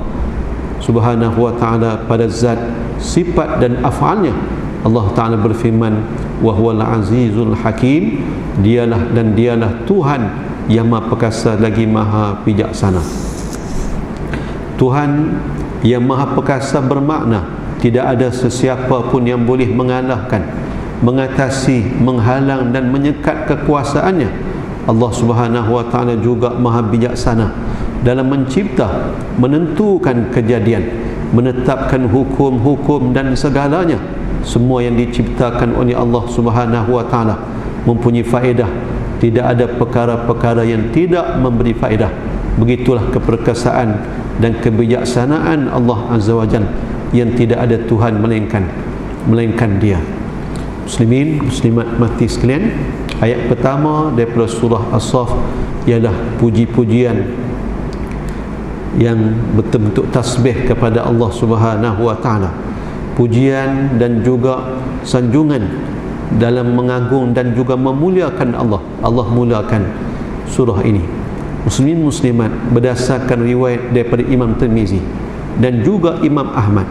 Speaker 1: Subhanahu wa ta'ala pada zat, sifat dan af'alnya. Allah Ta'ala berfirman, wa huwal azizul hakim, dialah Tuhan yang maha perkasa lagi maha bijaksana. Tuhan yang maha perkasa bermakna tidak ada sesiapa pun yang boleh mengalahkan, mengatasi, menghalang dan menyekat kekuasaannya. Allah Subhanahu wa ta'ala juga maha bijaksana dalam mencipta, menentukan kejadian, menetapkan hukum-hukum dan segalanya. Semua yang diciptakan oleh Allah Subhanahu wa ta'ala mempunyai faedah. Tidak ada perkara-perkara yang tidak memberi faedah. Begitulah keperkasaan dan kebijaksanaan Allah Azza wa Jalla, yang tidak ada Tuhan melainkan Dia. Muslimin, muslimat mati sekalian, ayat pertama daripada surah As-Saff ialah puji-pujian yang bentuk tasbih kepada Allah Subhanahu wa ta'ala. Pujian dan juga sanjungan dalam mengagung dan juga memuliakan Allah. Allah muliakan surah ini. Muslimin muslimat, berdasarkan riwayat daripada Imam Tirmizi dan juga Imam Ahmad,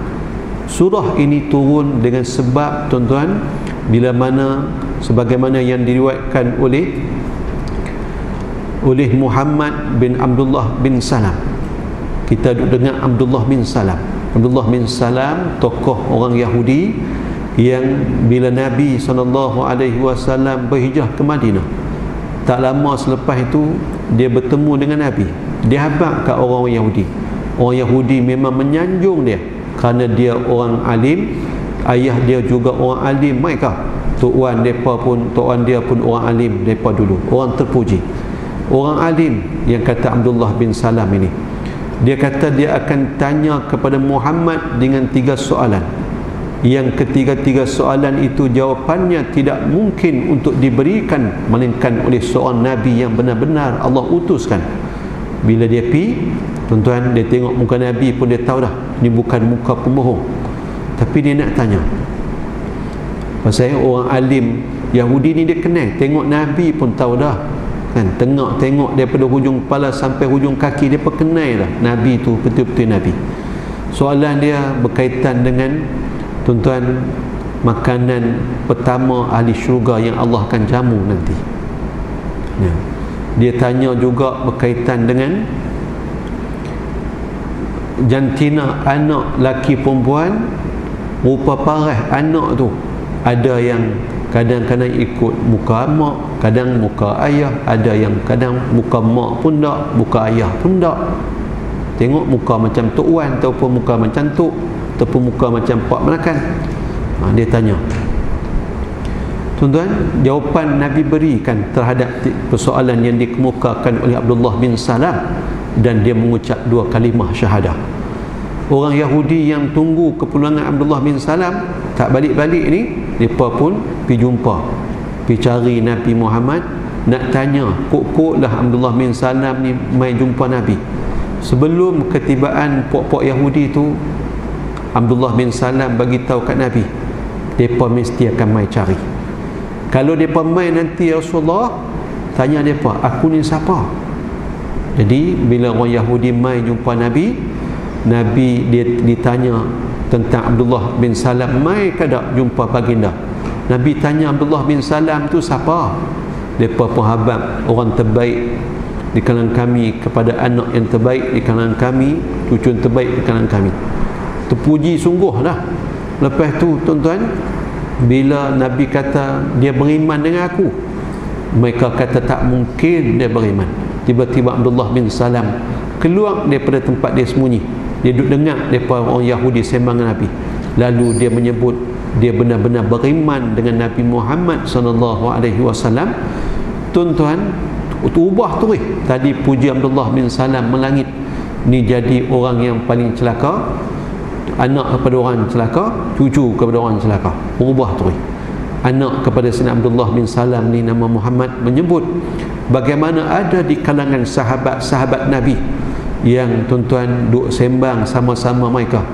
Speaker 1: surah ini turun dengan sebab, tuan-tuan, bila mana sebagaimana yang diriwayatkan oleh Muhammad bin Abdullah bin Salam. Kita dengar Abdullah bin Salam. Abdullah bin Salam, tokoh orang Yahudi yang bila Nabi SAW berhijrah ke Madinah, tak lama selepas itu dia bertemu dengan Nabi. Dia habaq kat orang Yahudi. Orang Yahudi memang menyanjung dia kerana dia orang alim, ayah dia juga orang alim mereka. Tok Wan dia pun orang alim depa dulu, orang terpuji, orang alim yang kata Abdullah bin Salam ini. Dia kata dia akan tanya kepada Muhammad dengan 3 soalan. Yang ketiga-tiga soalan itu jawapannya tidak mungkin untuk diberikan melainkan oleh seorang Nabi yang benar-benar Allah utuskan. Bila dia pergi, tuan-tuan, dia tengok muka Nabi pun dia tahu dah ini bukan muka pembohong. Tapi dia nak tanya. Pasal orang alim Yahudi ni dia kenal, tengok Nabi pun tahu dah kan, tengok daripada hujung kepala sampai hujung kaki dia perkenal dah Nabi tu betul-betul Nabi. Soalan dia berkaitan dengan, tuan-tuan, makanan pertama ahli syurga yang Allah akan jamu nanti ya. Dia tanya juga berkaitan dengan jantina, anak laki perempuan, rupa parah anak tu. Ada yang kadang-kadang ikut muka mak, kadang muka ayah, ada yang kadang muka mak pun tak, muka ayah pun tak. Tengok muka macam Tok Wan, ataupun muka macam Tok, ataupun muka macam Pak Melakan. Dia tanya. Tuan-tuan, jawapan Nabi berikan terhadap persoalan yang dikemukakan oleh Abdullah bin Salam, dan dia mengucap 2 kalimah syahadah. Orang Yahudi yang tunggu kepulangan Abdullah bin Salam tak balik-balik ni, mereka pun pergi jumpa, pergi cari Nabi Muhammad, nak tanya kok-koklah Abdullah bin Salam ni mai jumpa Nabi. Sebelum ketibaan pok-pok Yahudi tu, Abdullah bin Salam bagi tahu kat Nabi, mereka mesti akan mai cari. Kalau mereka mai nanti, Rasulullah tanya mereka, aku ni siapa? Jadi bila orang Yahudi mai jumpa Nabi, dia ditanya tentang Abdullah bin Salam, mai ke tak jumpa baginda? Nabi tanya Abdullah bin Salam tu siapa? Mereka penghabaq orang terbaik di kalangan kami kepada anak yang terbaik di kalangan kami, cucu yang terbaik di kalangan kami. Terpuji sungguh dah. Lepas tu, tuan-tuan, bila Nabi kata dia beriman dengan aku, mereka kata tak mungkin dia beriman. Tiba-tiba Abdullah bin Salam keluar daripada tempat dia sembunyi. Dia duduk dengar daripada orang Yahudi sembang dengan Nabi. Lalu dia menyebut dia benar-benar beriman dengan Nabi Muhammad SAW. tuan-tuan, ubah tu tadi puji Abdullah bin Salam melangit ni jadi orang yang paling celaka, anak kepada orang celaka, cucu kepada orang celaka, berubah tu anak kepada Sayyidina Abdullah bin Salam ni nama Muhammad menyebut bagaimana ada di kalangan sahabat-sahabat Nabi yang tuan-tuan duk sembang sama-sama mereka,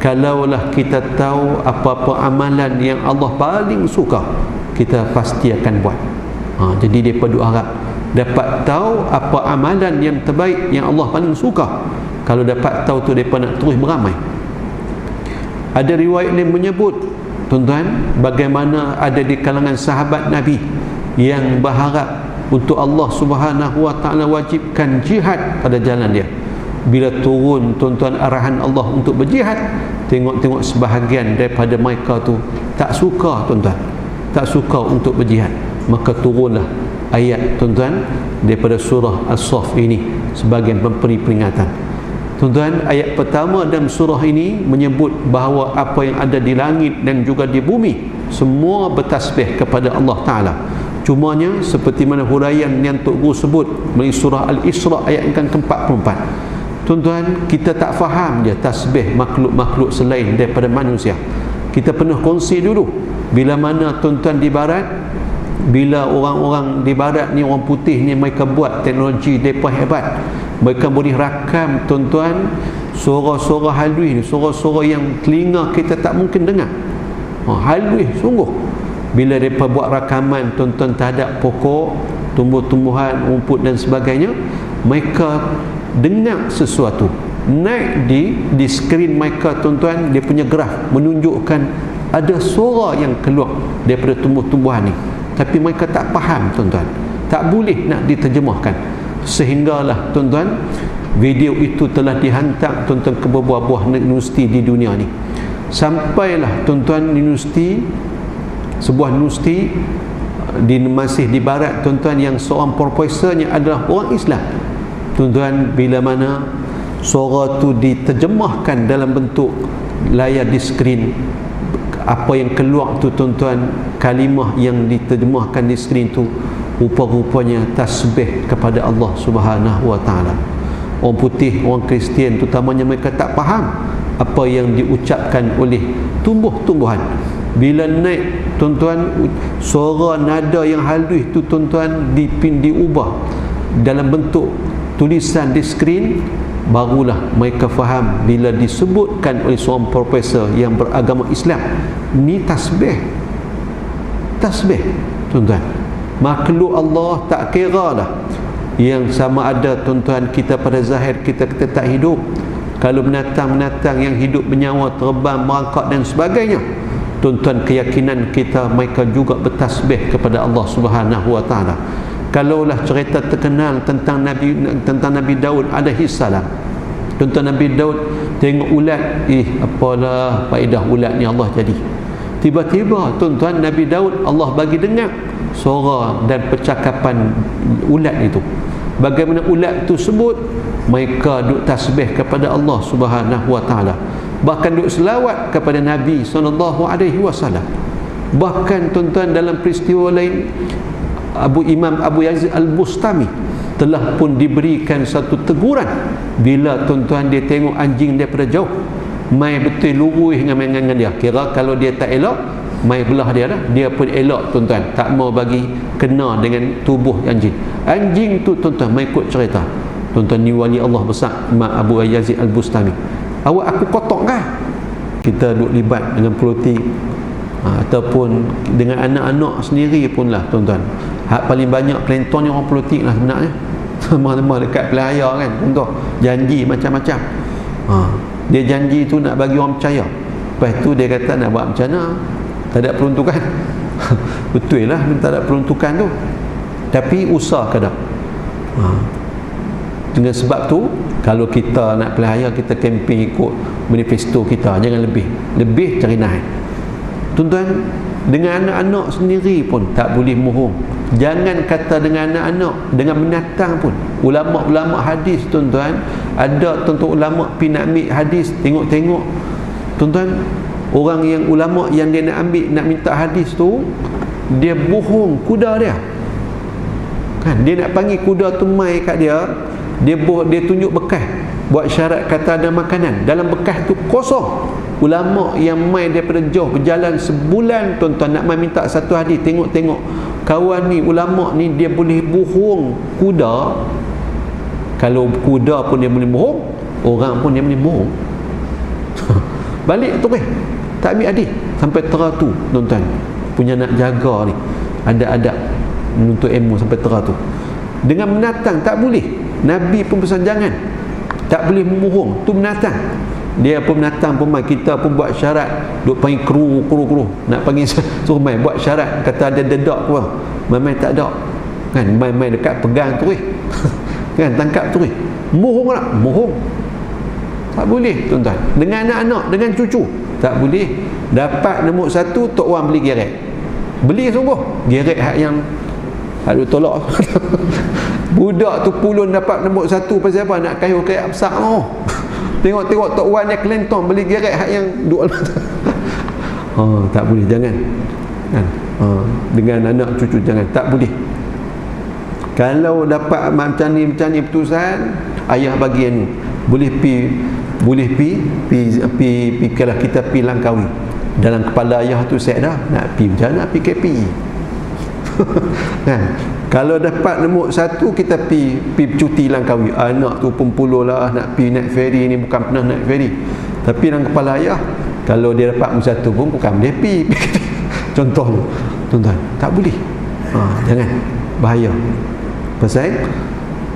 Speaker 1: kalaulah kita tahu apa-apa amalan yang Allah paling suka, kita pasti akan buat. Jadi mereka duk harap dapat tahu apa amalan yang terbaik yang Allah paling suka. Kalau dapat tahu tu mereka nak terus beramai. Ada riwayat yang menyebut tuan-tuan bagaimana ada di kalangan sahabat Nabi yang berharap untuk Allah Subhanahu wa taala wajibkan jihad pada jalan dia. Bila turun tuan-tuan arahan Allah untuk berjihad, tengok-tengok sebahagian daripada mereka tu tak suka tuan-tuan, tak suka untuk berjihad. Maka turunlah ayat tuan-tuan daripada surah As-Saff ini sebagai memberi peringatan. Tuan-tuan, ayat pertama dalam surah ini menyebut bahawa apa yang ada di langit dan juga di bumi semua bertasbih kepada Allah Ta'ala. Cumanya seperti mana huraian yang Tok Guru sebut melalui surah Al-Isra ayat yang ke-44, tuan-tuan, kita tak faham je tasbih makhluk-makhluk selain daripada manusia. Kita pernah kongsi dulu bila mana tuan-tuan di barat, bila orang-orang di barat ni, orang putih ni, mereka buat teknologi mereka hebat, mereka boleh rakam tuan-tuan suara-suara halus ni, suara-suara yang telinga kita tak mungkin dengar. Halus sungguh. Bila mereka buat rakaman tuan-tuan terhadap pokok, tumbuh-tumbuhan, rumput dan sebagainya, mereka dengar sesuatu naik di skrin mereka tuan-tuan, dia punya graf menunjukkan ada suara yang keluar daripada tumbuh-tumbuhan ni, tapi mereka tak faham tuan-tuan, tak boleh nak diterjemahkan. Sehinggalah tuan-tuan video itu telah dihantar tuan-tuan ke berbuah-buah universiti di dunia ni. Sampailah tuan-tuan universiti, sebuah universiti masih di barat tuan-tuan, yang seorang profesornya adalah orang Islam. Tuan-tuan, bila mana suara tu diterjemahkan dalam bentuk layar di skrin, apa yang keluar tu tuan-tuan, kalimah yang diterjemahkan di skrin tu rupa-rupanya tasbih kepada Allah Subhanahu wa taala. Orang putih, orang Kristian terutamanya, mereka tak faham apa yang diucapkan oleh tumbuh-tumbuhan. Bila naik tuan-tuan, suara nada yang halus tu tuan-tuan diubah dalam bentuk tulisan di skrin, barulah mereka faham bila disebutkan oleh seorang profesor yang beragama Islam, ni tasbih. Tasbih tuan-tuan, makhluk Allah tak kira dah yang sama ada tuan-tuan kita pada zahir kita tak hidup. Kalau binatang-binatang yang hidup bernyawa, terbang, merangkak dan sebagainya, tuan-tuan, keyakinan kita mereka juga bertasbih kepada Allah Subhanahu wa taala. Kalaulah cerita terkenal tentang Nabi Daud alaihi salam, tuan-tuan, Nabi Daud tengok ulat, apalah faedah ulat ni Allah jadi. Tiba-tiba tuan-tuan, Nabi Daud Allah bagi dengar suara dan percakapan ulat itu. Bagaimana ulat itu sebut, mereka duk tasbih kepada Allah Subhanahu wa taala, bahkan duk selawat kepada Nabi sallallahu alaihi wasallam. Bahkan tuan-tuan, dalam peristiwa lain, Imam Abu Yazid Al-Bustami telah pun diberikan satu teguran bila tuan-tuan dia tengok anjing daripada jauh, mai betul lurus dengan dia, kira kalau dia tak elok, mai belah dia dah, dia pun elok tuan-tuan, tak mau bagi kena dengan tubuh anjing. Anjing tu tuan-tuan mengikut cerita, tuan-tuan, ni wali Allah besar Imam Abu Yazid Al-Bustami. Awak aku kotok kah? Kita duk libat dengan politik, ataupun dengan anak-anak sendiri pun lah tuan-tuan. Hak paling banyak pelentonnya orang politik lah sebenarnya. Sama-sama dekat pelaya kan tuan-tuan, janji macam-macam. Dia janji tu nak bagi orang percaya, lepas tu dia kata nak buat macam mana, tak ada peruntukan. Betul lah tak ada peruntukan tu, tapi usaha kadang. Dengan sebab tu, kalau kita nak pelaya, kita kempen ikut manifesto kita, jangan lebih cari naik. Tuan-tuan, dengan anak-anak sendiri pun tak boleh mohong. Jangan kata dengan anak-anak, dengan binatang pun. Ulama-ulama hadis tuan-tuan, ada tuan-tuan ulama pergi nak ambil hadis, tengok-tengok tuan-tuan, orang yang ulama yang dia nak ambil, nak minta hadis tu, dia bohong kuda dia. Kan dia nak panggil kuda tu mai kat dia, dia tunjuk bekas buat syarat kata ada makanan. Dalam bekas tu kosong. Ulama yang mai daripada jauh berjalan sebulan tuan-tuan nak mai minta satu hadis, tengok kawan ni ulama ni dia boleh bohong kuda. Kalau kuda pun dia boleh bohong, orang pun dia boleh bohong. Balik tu tak ambil hadis sampai teratur tuan-tuan. Punya nak jaga ni ada adab menuntut ilmu sampai teratur. Dengan binatang tak boleh. Nabi pun pesan jangan, tak boleh membohong. Tu binatang. Dia pun binatang pun main. Kita pun buat syarat, duk panggil kru nak panggil suruh main buat syarat, kata ada dedak ke main tak ada kan, main dekat pegang tu kan, tangkap tu bohong tak? Bohong tak boleh tuan-tuan. Dengan anak-anak, dengan cucu tak boleh. Dapat nombor 1 tok orang beli gerek, beli sungguh gerek hak yang ada tolak. Budak tu pulun dapat nombor 1 pasal apa? Nak kayuh kayak besar tengok tok wan dia kelentong beli gerek hak yang dua. Tak boleh, jangan kan. Dengan anak cucu jangan, tak boleh. Kalau dapat macam ni putusan, ayah bagi ni boleh pi kalau kita pi Langkawi, dalam kepala ayah tu set dah nak pi macam nak pi KPI. Kan, kalau dapat nombor 1 kita pi cuti Langkawi, anak tu pun puluh lah nak pi naik ferry ni, bukan pernah naik ferry, tapi dalam kepala ayah kalau dia dapat nombor 1 pun bukan boleh pi. Contoh tuan-tuan, tak boleh. Jangan, bahaya. Pasal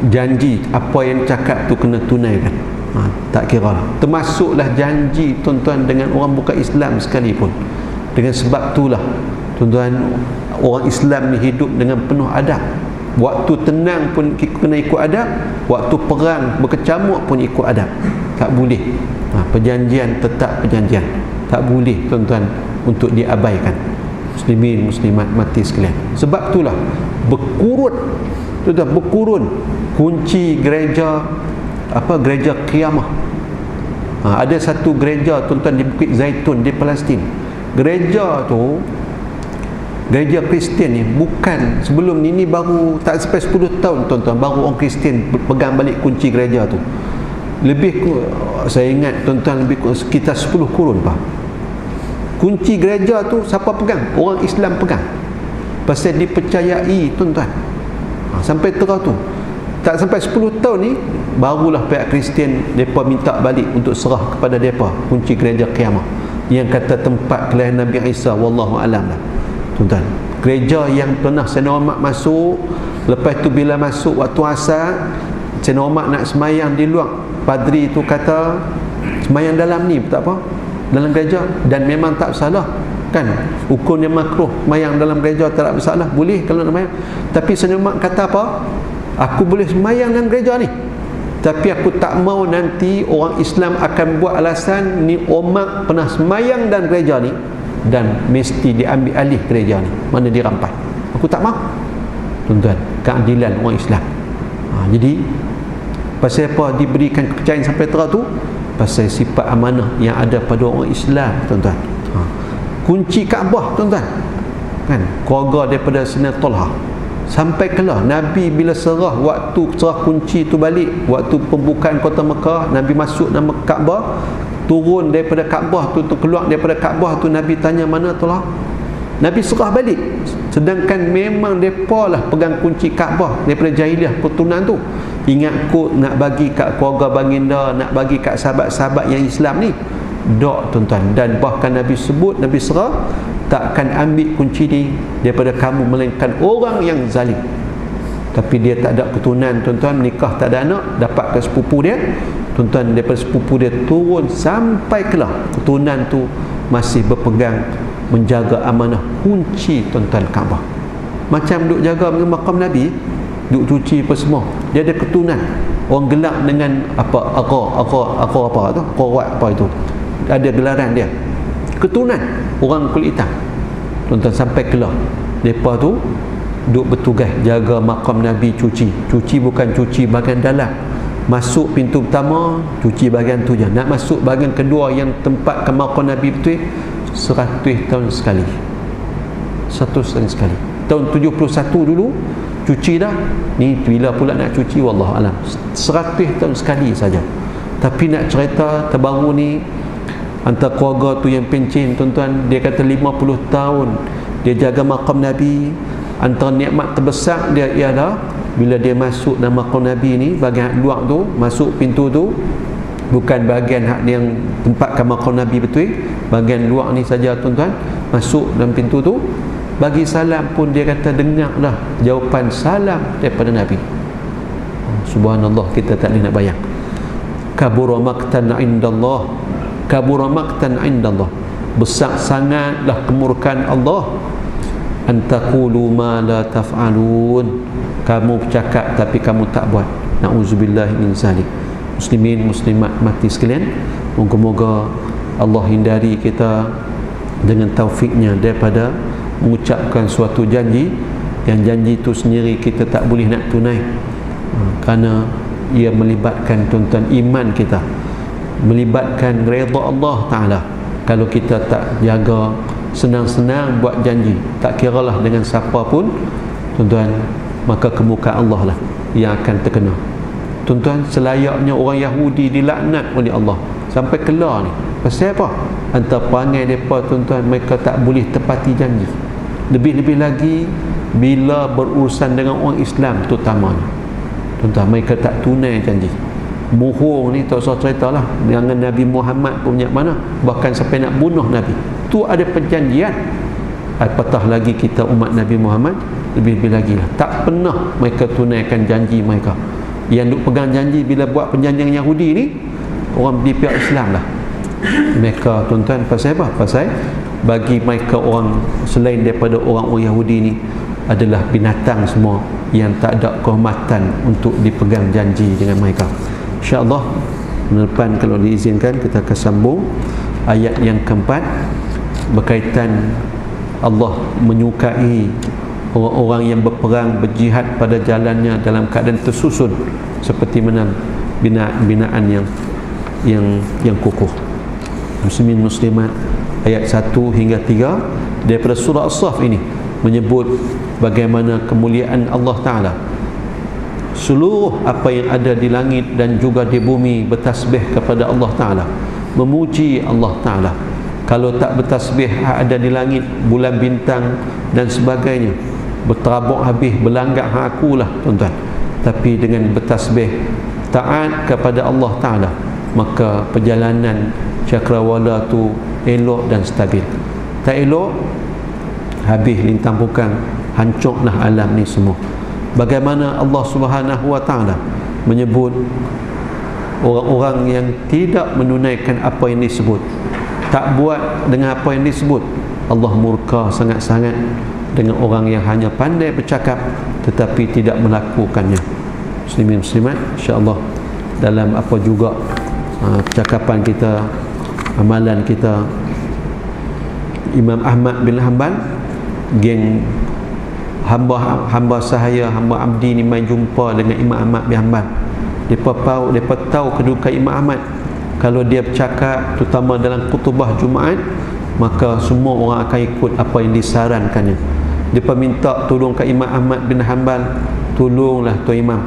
Speaker 1: janji apa yang cakap tu kena tunaikan. Tak kira lah. Termasuklah janji tuan-tuan dengan orang bukan Islam sekalipun. Dengan sebab itulah tuan-tuan, orang Islam ni hidup dengan penuh adab. Waktu tenang pun kena ikut adab, waktu perang berkecamuk pun ikut adab. Tak boleh. Perjanjian tetap perjanjian. Tak boleh tuan-tuan untuk diabaikan. Muslimin muslimat mati sekalian. Sebab itulah berkurun kunci gereja gereja Qiyamah. Ada satu gereja tuan-tuan di Bukit Zaitun di Palestin. Gereja tu, gereja Kristian ni, bukan sebelum ni baru tak sampai 10 tahun tuan-tuan baru orang Kristian pegang balik kunci gereja tu. Saya ingat tuan-tuan lebih sekitar 10 kurun pak. Kunci gereja tu siapa pegang? Orang Islam pegang. Pasal dipercayai tuan-tuan. Sampai teratur. Tak sampai 10 tahun ni barulah pihak Kristian mereka minta balik untuk serah kepada mereka kunci gereja Qiyamah yang kata tempat kelahiran Nabi Isa, wallahu alam lah tuan-tuan. Gereja yang pernah Sayyidina Umar masuk, lepas tu bila masuk waktu asar, Sayyidina Umar nak semayang di luar, padri tu kata semayang dalam ni tak apa, dalam gereja, dan memang tak salah kan, hukumnya makruh semayang dalam gereja, tak ada masalah, boleh kalau nak semayang. Tapi Sayyidina Umar kata apa? Aku boleh semayang dalam gereja ni, tapi aku tak mau nanti orang Islam akan buat alasan ni Umar pernah semayang dalam gereja ni dan mesti diambil alih gereja ni, mana dirampas. Aku tak mau tuan-tuan, keadilan orang Islam. Jadi pasal apa diberikan kepercayaan sampai teratur? Pasal sifat amanah yang ada pada orang Islam tuan-tuan. Kunci Kaabah tuan-tuan kan, keluarga daripada Sayyidina Talha sampai kelah Nabi bila serah, waktu serah kunci tu balik, waktu pembukaan kota Mekah, Nabi masuk nama Kaabah, turun daripada Kaabah tu keluar daripada Kaabah tu, Nabi tanya mana Talha, Nabi serah balik. Sedangkan memang mereka lah pegang kunci Kaabah daripada jahiliah keturunan tu. Ingat kot nak bagi kat keluarga baginda, nak bagi kat sahabat-sahabat yang Islam ni, dok tuan-tuan. Dan bahkan Nabi sebut, Nabi serah, takkan ambil kunci ni daripada kamu melainkan orang yang zalim. Tapi dia tak ada keturunan tuan-tuan, menikah tak ada anak, dapat ke sepupu dia tuan-tuan, daripada sepupu dia turun sampai kelah keturunan tu masih berpegang menjaga amanah kunci tuan-tuan Kaabah. Macam duk jaga makam Nabi, duk cuci apa semua, dia ada keturunan orang gelap dengan apa apa tu, qawat apa itu, ada gelaran dia, keturunan orang kulit hitam tuan-tuan. Sampai kelah mereka tu duk bertugas jaga makam Nabi, cuci bukan cuci bahagian dalam. Masuk pintu pertama cuci bahagian tu je, nak masuk bahagian kedua yang tempat ke makam Nabi betul 100 tahun sekali. 100 tahun sekali. Tahun 71 dulu cuci dah, ni bila pula nak cuci wallahualam. 100 tahun sekali saja. Tapi nak cerita terbaru ni, antara keluarga tu yang pencen tuan-tuan, dia kata 50 tahun dia jaga makam Nabi. Antara nikmat terbesar dia ialah bila dia masuk dalam makam Nabi ni, bahagian luar tu, masuk pintu tu, bukan bahagian hak yang tempatkan makam Nabi betul, bahagian luar ni saja tuan-tuan, masuk dalam pintu tu, bagi salam pun dia kata dengarlah jawapan salam daripada Nabi. Subhanallah, kita tak boleh nak bayang. Kabura maqtan indallah, kabura maqtan indallah, besar sangatlah kemurkaan Allah, antaqulu ma la taf'alun, kamu bercakap tapi kamu tak buat. Na'udzubillah min zalik. Muslimin muslimat mati sekalian, moga-moga Allah hindari kita dengan taufiknya daripada mengucapkan suatu janji yang janji itu sendiri kita tak boleh nak tunai, kerana ia melibatkan tuan-tuan iman kita, melibatkan redha Allah Ta'ala. Kalau kita tak jaga, senang-senang buat janji, tak kiralah dengan siapa pun tuan-tuan, maka kemukaan Allah lah yang akan terkena. Tuan-tuan, selayaknya orang Yahudi dilaknat oleh Allah sampai kelar ni. Pasal apa? Antara perangai mereka tuan-tuan, mereka tak boleh tepati janji. Lebih-lebih lagi bila berurusan dengan orang Islam terutamanya, tuan-tuan, mereka tak tunai janji. Bohong ni tak usah cerita lah, dengan Nabi Muhammad punya mana, bahkan sampai nak bunuh Nabi tu ada perjanjian. Apatah lagi kita umat Nabi Muhammad, lebih-lebih lagi lah, tak pernah mereka tunaikan janji mereka. Yang duk pegang janji bila buat perjanjian Yahudi ni, orang di pihak Islam lah mereka tuan-tuan. Pasal apa? Pasal bagi mereka orang selain daripada orang-orang Yahudi ni adalah binatang semua yang tak ada kehormatan untuk dipegang janji dengan mereka. InsyaAllah depan kalau diizinkan kita akan sambung ayat yang keempat berkaitan Allah menyukai orang-orang yang berperang, berjihad pada jalannya dalam keadaan tersusun seperti mana binaan yang kukuh. Muslimin muslimat, ayat 1 hingga 3 daripada surah As-Saff ini menyebut bagaimana kemuliaan Allah Ta'ala. Seluruh apa yang ada di langit dan juga di bumi bertasbih kepada Allah Ta'ala, memuji Allah Ta'ala. Kalau tak bertasbih ada di langit, bulan, bintang dan sebagainya, berterabuk habis, berlanggak akulah tuan-tuan. Tapi dengan bertasbih, taat kepada Allah Ta'ala, maka perjalanan cakrawala tu elok dan stabil. Tak elok, habis lintang pukang, hancurlah alam ni semua. Bagaimana Allah Subhanahu wa Ta'ala menyebut orang-orang yang tidak menunaikan apa yang disebut, tak buat dengan apa yang disebut. Allah murka sangat-sangat dengan orang yang hanya pandai bercakap tetapi tidak melakukannya. Muslimin muslimat, insya-Allah dalam apa juga percakapan kita, amalan kita, Imam Ahmad bin Hanbal, geng hamba sahaya, hamba abdi ni main jumpa dengan Imam Ahmad bin Hanbal. Mereka tahu kedudukan Imam Ahmad. Kalau dia bercakap terutama dalam khutbah Jumaat, maka semua orang akan ikut apa yang disarankannya. Dia minta tolong ke Imam Ahmad bin Hanbal, tolonglah Tuan Imam,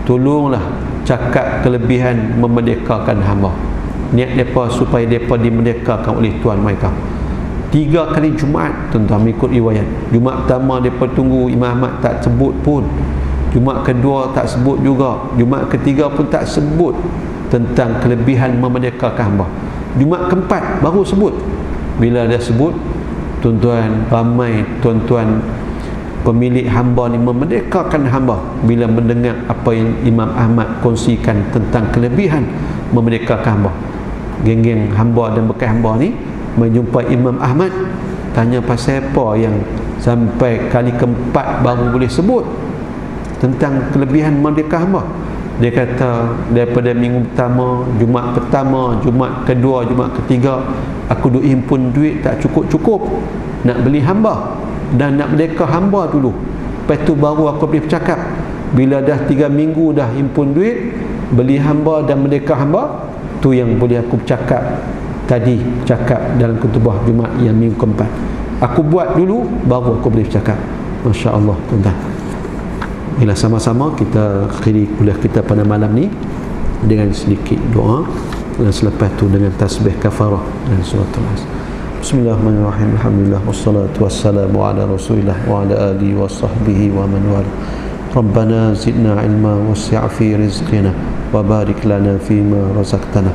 Speaker 1: tolonglah cakap kelebihan memerdekakan hamba. Niat mereka supaya mereka dimerdekakan oleh Tuhan mereka. 3 kali Jumaat tuan-tuan mengikut riwayat. Jumaat pertama mereka tunggu Imam Ahmad tak sebut pun, Jumaat kedua tak sebut juga, Jumaat ketiga pun tak sebut tentang kelebihan memerdekakan hamba. Jumaat keempat baru sebut. Bila dia sebut, tuan-tuan, ramai tuan-tuan pemilik hamba ni memerdekakan hamba bila mendengar apa yang Imam Ahmad kongsikan tentang kelebihan memerdekakan hamba. Geng-geng hamba dan bekas hamba ni menjumpai Imam Ahmad, tanya pasal apa yang sampai kali keempat baru boleh sebut tentang kelebihan memerdekakan hamba. Dia kata daripada minggu pertama, Jumaat pertama, Jumaat kedua, Jumaat ketiga, aku duk himpun duit tak cukup-cukup nak beli hamba dan nak merdeka hamba dulu. Lepas tu baru aku boleh bercakap. Bila dah 3 minggu dah himpun duit, beli hamba dan merdeka hamba, tu yang boleh aku bercakap tadi, cakap dalam khutbah Jumaat yang minggu keempat. Aku buat dulu baru aku boleh bercakap. Masya Allah tuan-tuan. Bila sama-sama kita akhiri kuliah kita pada malam ni dengan sedikit doa, dan selepas tu dengan tasbih kafarah dan surah Al-As. Bismillahirrahmanirrahim. Alhamdulillah wassalatu wassalamu ala Rasulillah wa ala alihi wa sahbihi wa man wala. Rabbana zidna ilma wasi' fi rizqina wa barik lana fima razaqtana.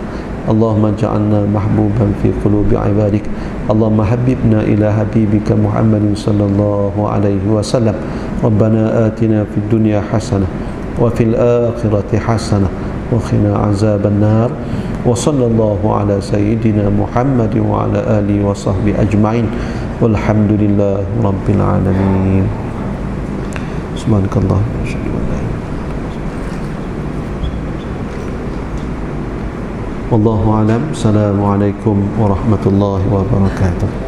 Speaker 1: Allahumma ja'alna mahbuban fi qulubi ibadik. Allahumma habibna ila habibika Muhammadin sallallahu alaihi wasallam. Rabbana atina fid dunya hasanah wa fil akhirati hasanah wa qina azaban nar. Wa sallallahu ala sayyidina Muhammadin wa ala alihi wa sahbihi ajma'in. Walhamdulillahi rabbil alamin. Subhanakallah wa bihamdika. Wallahu alam. Assalamualaikum warahmatullahi wabarakatuh.